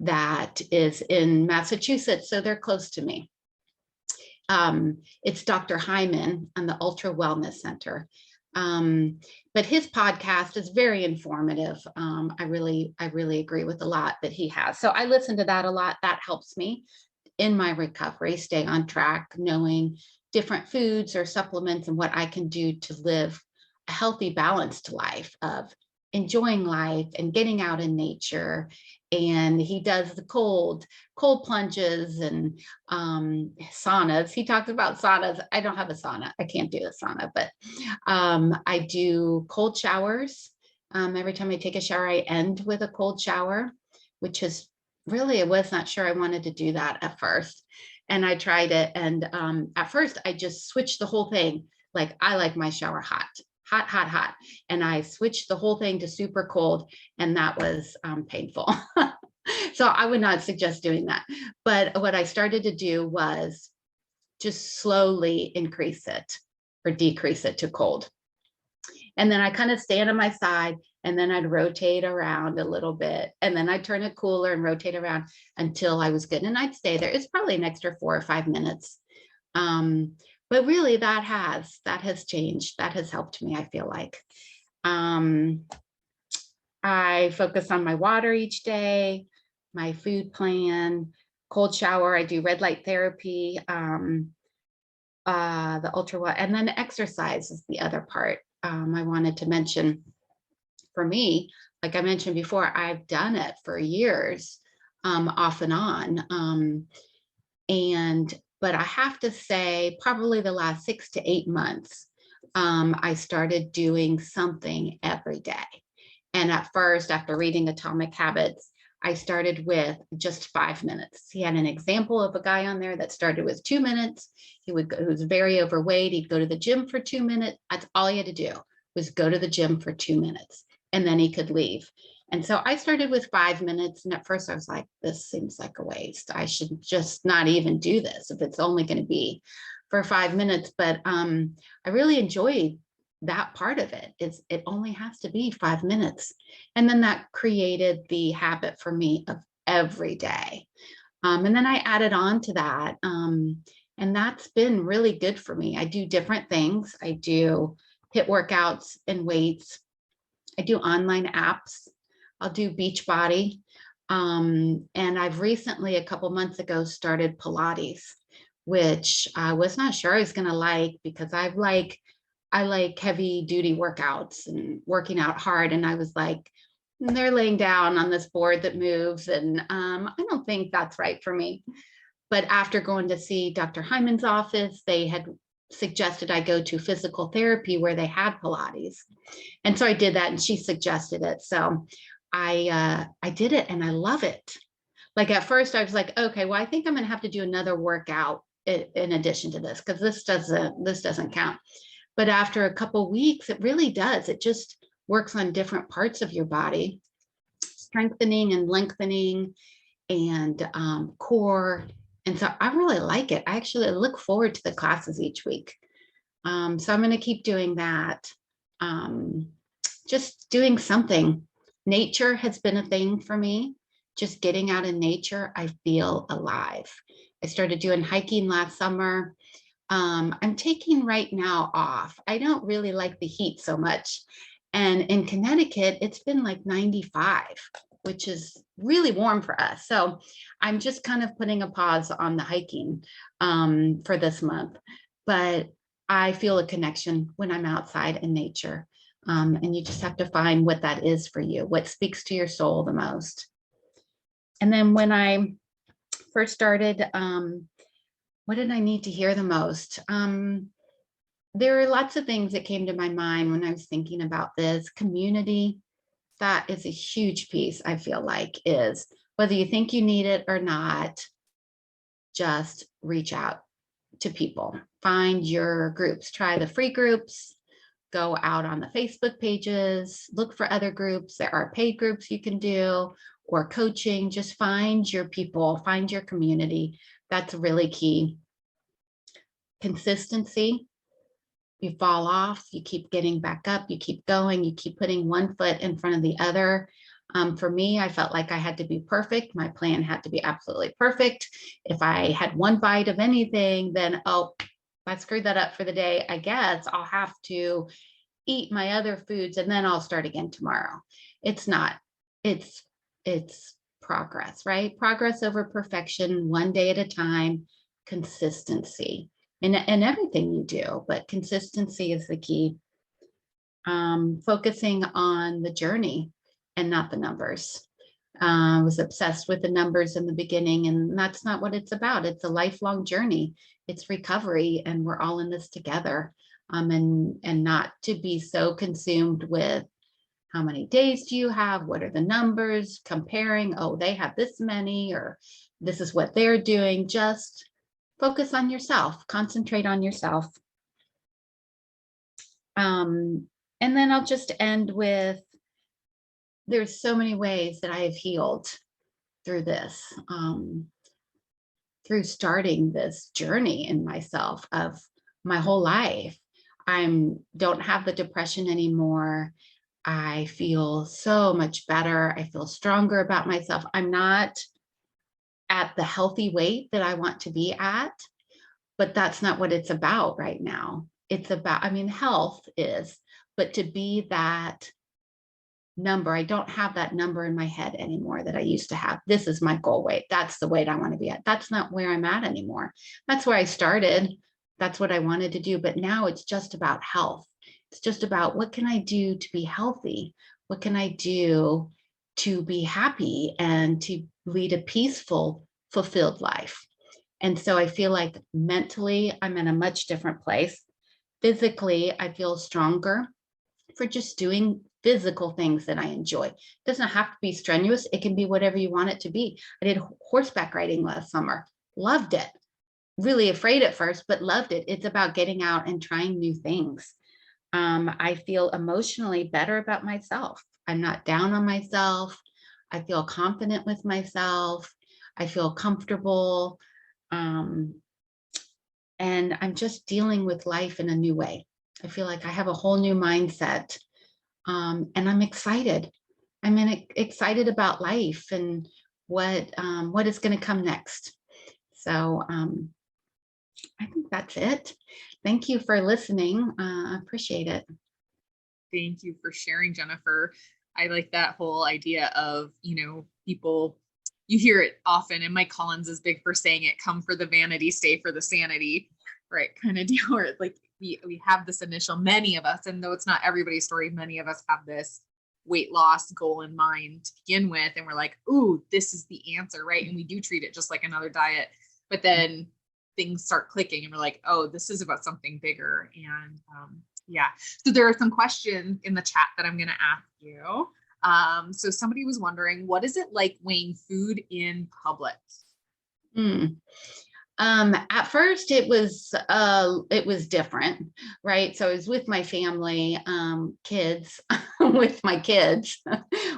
That is in Massachusetts, so they're close to me. It's Dr. Hyman and the Ultra Wellness Center. But his podcast is very informative. I really agree with a lot that he has. So I listen to that a lot. That helps me in my recovery, stay on track, knowing different foods or supplements and what I can do to live a healthy, balanced life of enjoying life and getting out in nature. And he does the cold plunges and saunas. He talks about saunas. I don't have a sauna. I can't do a sauna, but I do cold showers. Every time I take a shower, I end with a cold shower, which is really, I was not sure I wanted to do that at first. And I tried it. And at first I just switched the whole thing. Like, I like my shower hot. And I switched the whole thing to super cold, and that was painful. So I would not suggest doing that. But what I started to do was just slowly increase it or decrease it to cold. And then I kind of stand on my side, and then I'd rotate around a little bit, and then I'd turn it cooler and rotate around until I was good. And I'd stay there. It's probably an extra 4 or 5 minutes. But really that has changed. That has helped me, I feel like. I focus on my water each day, my food plan, cold shower. I do red light therapy, the ultra, and then exercise is the other part. I wanted to mention, for me, like I mentioned before, I've done it for years, off and on. But I have to say, probably the last 6 to 8 months, I started doing something every day. And at first, after reading Atomic Habits, I started with just 5 minutes. He had an example of a guy on there that started with 2 minutes. He was very overweight. He'd go to the gym for 2 minutes. That's all he had to do, was go to the gym for 2 minutes, and then he could leave. And so I started with 5 minutes. And at first I was like, this seems like a waste. I should just not even do this if it's only going to be for 5 minutes. But I really enjoyed that part of it. It only has to be 5 minutes. And then that created the habit for me of every day. And then I added on to that. And that's been really good for me. I do different things. I do HIIT workouts and weights. I do online apps. I'll do Beachbody. And I've recently, a couple months ago, started Pilates, which I was not sure I was going to like, because I like heavy duty workouts and working out hard. And I was like, they're laying down on this board that moves. And I don't think that's right for me. But after going to see Dr. Hyman's office, they had suggested I go to physical therapy where they had Pilates. And so I did that, and she suggested it. So I did it, and I love it. Like at first I was like, okay, well, I think I'm going to have to do another workout in addition to this, because this doesn't count. But after a couple of weeks, it really does. It just works on different parts of your body, strengthening and lengthening and core. And so I really like it. I actually look forward to the classes each week. So I'm going to keep doing that. Just doing something. Nature has been a thing for me. Just getting out in nature, I feel alive. I started doing hiking last summer. I'm taking right now off. I don't really like the heat so much. And in Connecticut, it's been like 95, which is really warm for us. So I'm just kind of putting a pause on the hiking for this month. but I feel a connection when I'm outside in nature. And you just have to find what that is for you, what speaks to your soul the most. And then when I first started, what did I need to hear the most? There are lots of things that came to my mind when I was thinking about this. Community, that is a huge piece, I feel like, is whether you think you need it or not, just reach out to people. Find your groups, try the free groups, go out on the Facebook pages, look for other groups. There are paid groups you can do or coaching. Just find your people, find your community. That's really key. Consistency. You fall off, you keep getting back up, you keep going, you keep putting one foot in front of the other. For me, I felt like I had to be perfect. My plan had to be absolutely perfect. If I had one bite of anything, then, oh, I screwed that up for the day. I guess I'll have to eat my other foods and then I'll start again tomorrow. It's not, it's progress, right? Progress over perfection, one day at a time, consistency. And everything you do, but consistency is the key. Focusing on the journey and not the numbers. I was obsessed with the numbers in the beginning, and that's not what it's about. It's a lifelong journey. It's recovery, and we're all in this together. And not to be so consumed with how many days do you have? What are the numbers? Comparing, oh, they have this many, or this is what they're doing. Just focus on yourself, concentrate on yourself. And then I'll just end with, there's so many ways that I have healed through this, through starting this journey in myself of my whole life. Don't have the depression anymore. I feel so much better. I feel stronger about myself. I'm not at the healthy weight that I want to be at, but that's not what it's about right now. It's about, I mean, health is, but to be that number, I don't have that number in my head anymore that I used to have. This is my goal weight. That's the weight I want to be at. That's not where I'm at anymore. That's where I started. That's what I wanted to do. But now it's just about health. It's just about what can I do to be healthy? What can I do to be happy and to lead a peaceful, fulfilled life? And so I feel like mentally, I'm in a much different place. Physically, I feel stronger for just doing physical things that I enjoy. It doesn't have to be strenuous. It can be whatever you want it to be. I did horseback riding last summer. Loved it. Really afraid at first, but loved it. It's about getting out and trying new things. I feel emotionally better about myself. I'm not down on myself. I feel confident with myself. I feel comfortable. And I'm just dealing with life in a new way. I feel like I have a whole new mindset, and I'm excited. I'm excited about life and what is going to come next. So I think that's it. Thank you for listening. I appreciate it. Thank you for sharing, Jennifer. I like that whole idea of, people, you hear it often, and Mike Collins is big for saying it, come for the vanity, stay for the sanity, right? Kind of deal where like we have this initial, many of us, and though it's not everybody's story, many of us have this weight loss goal in mind to begin with. And we're like, ooh, this is the answer, right? And we do treat it just like another diet, but then things start clicking and we're like, oh, this is about something bigger. And yeah, so there are some questions in the chat that I'm going to ask you. So somebody was wondering, what is it like weighing food in public? At first it was different, right? So I was with my family, kids, with my kids,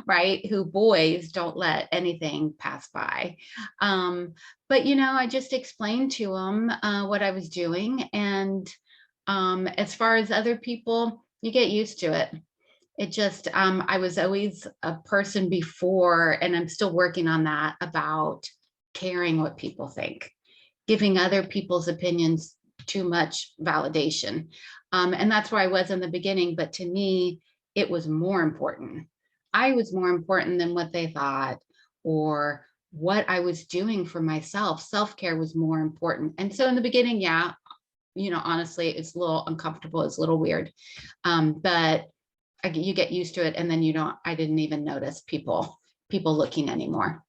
right? Who boys don't let anything pass by. But I just explained to them what I was doing. And as far as other people, you get used to it. It just, I was always a person before, and I'm still working on that, about caring what people think, giving other people's opinions too much validation. And that's where I was in the beginning. But to me, it was more important. I was more important than what they thought or what I was doing for myself. Self-care was more important. And so in the beginning, yeah, honestly, it's a little uncomfortable. It's a little weird. But you get used to it. And then I didn't even notice people looking anymore.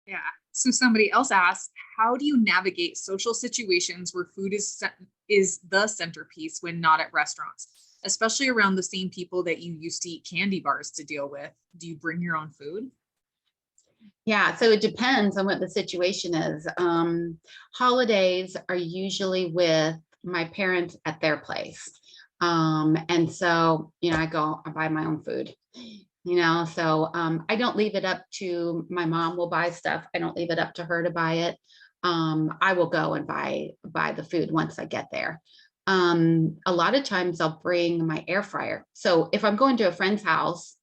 Yeah. So somebody else asked, how do you navigate social situations where food is the centerpiece when not at restaurants, especially around the same people that you used to eat candy bars to deal with? Do you bring your own food? Yeah, so it depends on what the situation is. Holidays are usually with my parents at their place. And so, I buy my own food, so I don't leave it up to my mom will buy stuff. I don't leave it up to her to buy it. I will go and buy the food once I get there. A lot of times I'll bring my air fryer. So if I'm going to a friend's house,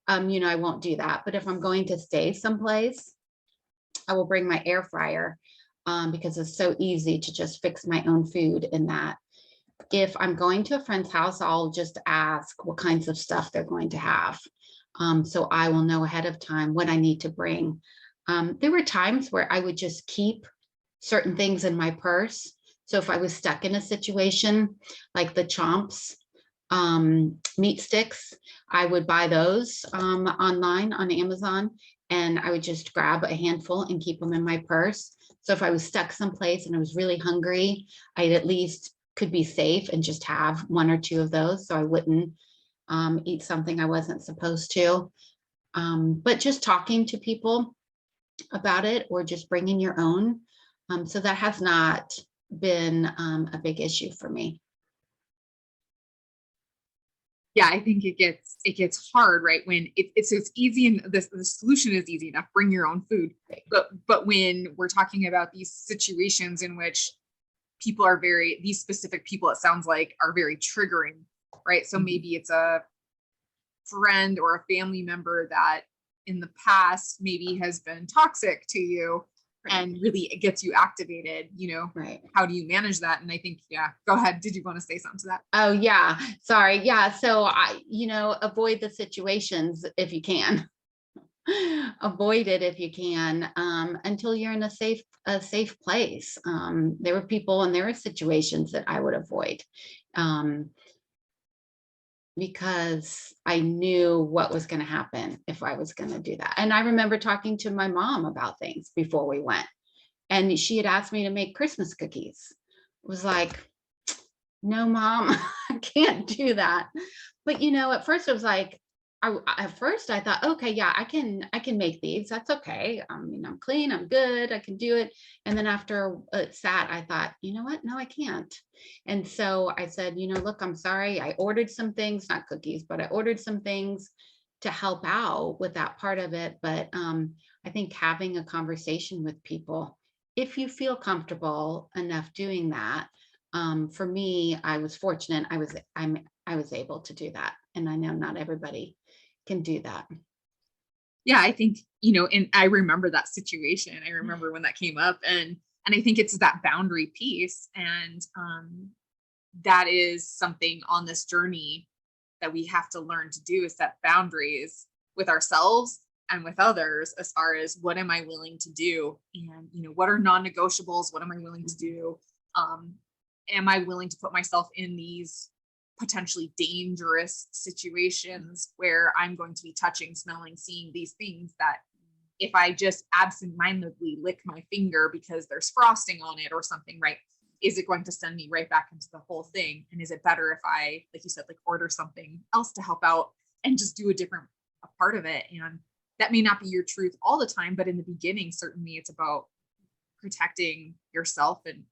I won't do that. But if I'm going to stay someplace, I will bring my air fryer because it's so easy to just fix my own food in that. If I'm going to a friend's house, I'll just ask what kinds of stuff they're going to have. So I will know ahead of time what I need to bring. There were times where I would just keep certain things in my purse. So if I was stuck in a situation like the chomps, meat sticks, I would buy those online on Amazon, and I would just grab a handful and keep them in my purse. So if I was stuck someplace and I was really hungry, I at least could be safe and just have one or two of those, so I wouldn't eat something I wasn't supposed to. But just talking to people about it, or just bringing your own. So that has not been a big issue for me. Yeah, I think it gets hard, right? When it's easy, and the solution is easy enough, bring your own food. But when we're talking about these situations in which people are these specific people, it sounds like, are very triggering, right? So maybe it's a friend or a family member that in the past maybe has been toxic to you, and really it gets you activated, Right. How do you manage that? And I think, go ahead. Did you want to say something to that? Oh yeah, sorry. Yeah. So avoid the situations if you can. Avoid it if you can, until you're in a safe place. There were people and there were situations that I would avoid, because I knew what was going to happen if I was going to do that. And I remember talking to my mom about things before we went, and she had asked me to make Christmas cookies. It was like, no, Mom, I can't do that. But at first it was like, I thought, okay, yeah, I can make these. That's okay. I'm clean. I'm good. I can do it. And then after it sat, I thought, you know what? No, I can't. And so I said, look, I'm sorry. I ordered some things, not cookies, but I ordered some things to help out with that part of it. But I think having a conversation with people, if you feel comfortable enough doing that, for me, I was fortunate. I was able to do that. And I know not everybody can do that. Yeah, I think, and I remember that situation. I remember when that came up, and I think it's that boundary piece. And that is something on this journey that we have to learn to do, is set boundaries with ourselves and with others, as far as what am I willing to do? And, what are non-negotiables? What am I willing to do? Am I willing to put myself in these potentially dangerous situations where I'm going to be touching, smelling, seeing these things that if I just absentmindedly lick my finger because there's frosting on it or something, right? Is it going to send me right back into the whole thing? And is it better if I, like you said, order something else to help out and just do a part of it? And that may not be your truth all the time, but in the beginning, certainly it's about protecting yourself. And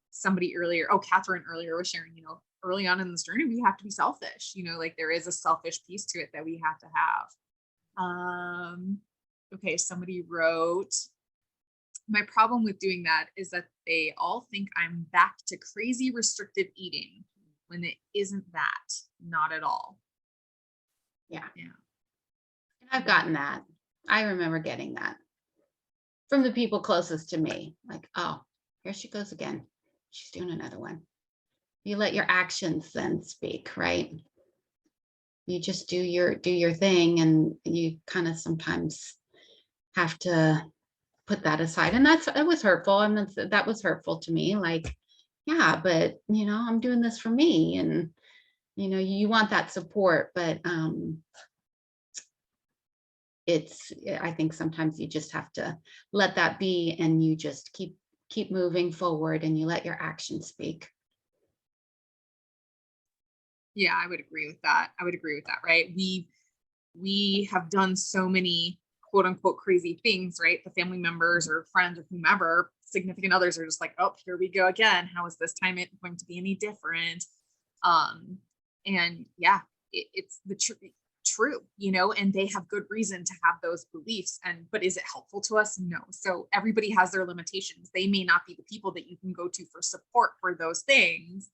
somebody earlier, Kathryn earlier was sharing, early on in this journey, we have to be selfish, there is a selfish piece to it that we have to have. Okay. Somebody wrote, my problem with doing that is that they all think I'm back to crazy restrictive eating when it isn't that, not at all. Yeah. Yeah. And I've gotten that. I remember getting that from the people closest to me. Like, oh, here she goes again. She's doing another one. You let your actions then speak, right? You just do your thing, and you kind of sometimes have to put that aside. And it was hurtful. And that was hurtful to me. Like, yeah, but I'm doing this for me, and you want that support, but I think sometimes you just have to let that be, and you just keep moving forward, and you let your actions speak. Yeah, I would agree with that. Right? We have done so many quote unquote crazy things, right? The family members or friends or whomever, significant others are just like, oh, here we go again. How is this time it going to be any different? And yeah, it's the true, and they have good reason to have those beliefs. But is it helpful to us? No. So everybody has their limitations. They may not be the people that you can go to for support for those things.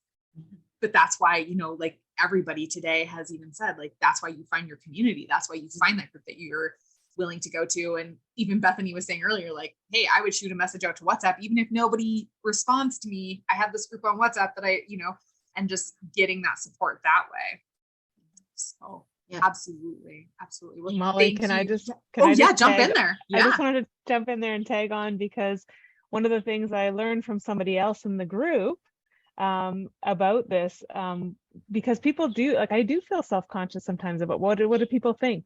But that's why, like everybody today has even said, like, that's why you find your community. That's why you find that group that you're willing to go to. And even Bethany was saying earlier, like, hey, I would shoot a message out to WhatsApp, even if nobody responds to me. I have this group on WhatsApp that and just getting that support that way. So yeah, absolutely. Well, Molly, can I just jump in there? Yeah. I just wanted to jump in there and tag on, because one of the things I learned from somebody else in the group about this, because people do, like, I do feel self-conscious sometimes about what do people think,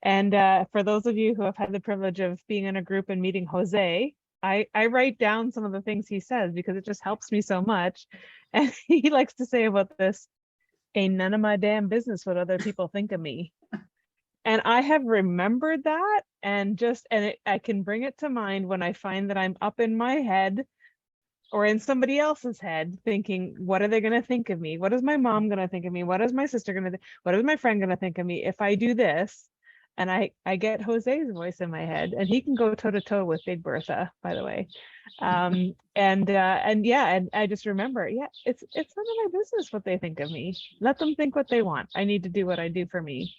and for those of you who have had the privilege of being in a group and meeting Jose, I write down some of the things he says, because it just helps me so much. And he likes to say about this, ain't none of my damn business what other people think of me. And I have remembered that, and I can bring it to mind when I find that I'm up in my head or in somebody else's head thinking, what are they going to think of me? What is my mom going to think of me? What is my sister going to think? What is my friend going to think of me if I do this? And I get Jose's voice in my head, and he can go toe to toe with Big Bertha, by the way. And I just remember, it's none of my business what they think of me. Let them think what they want. I need to do what I do for me.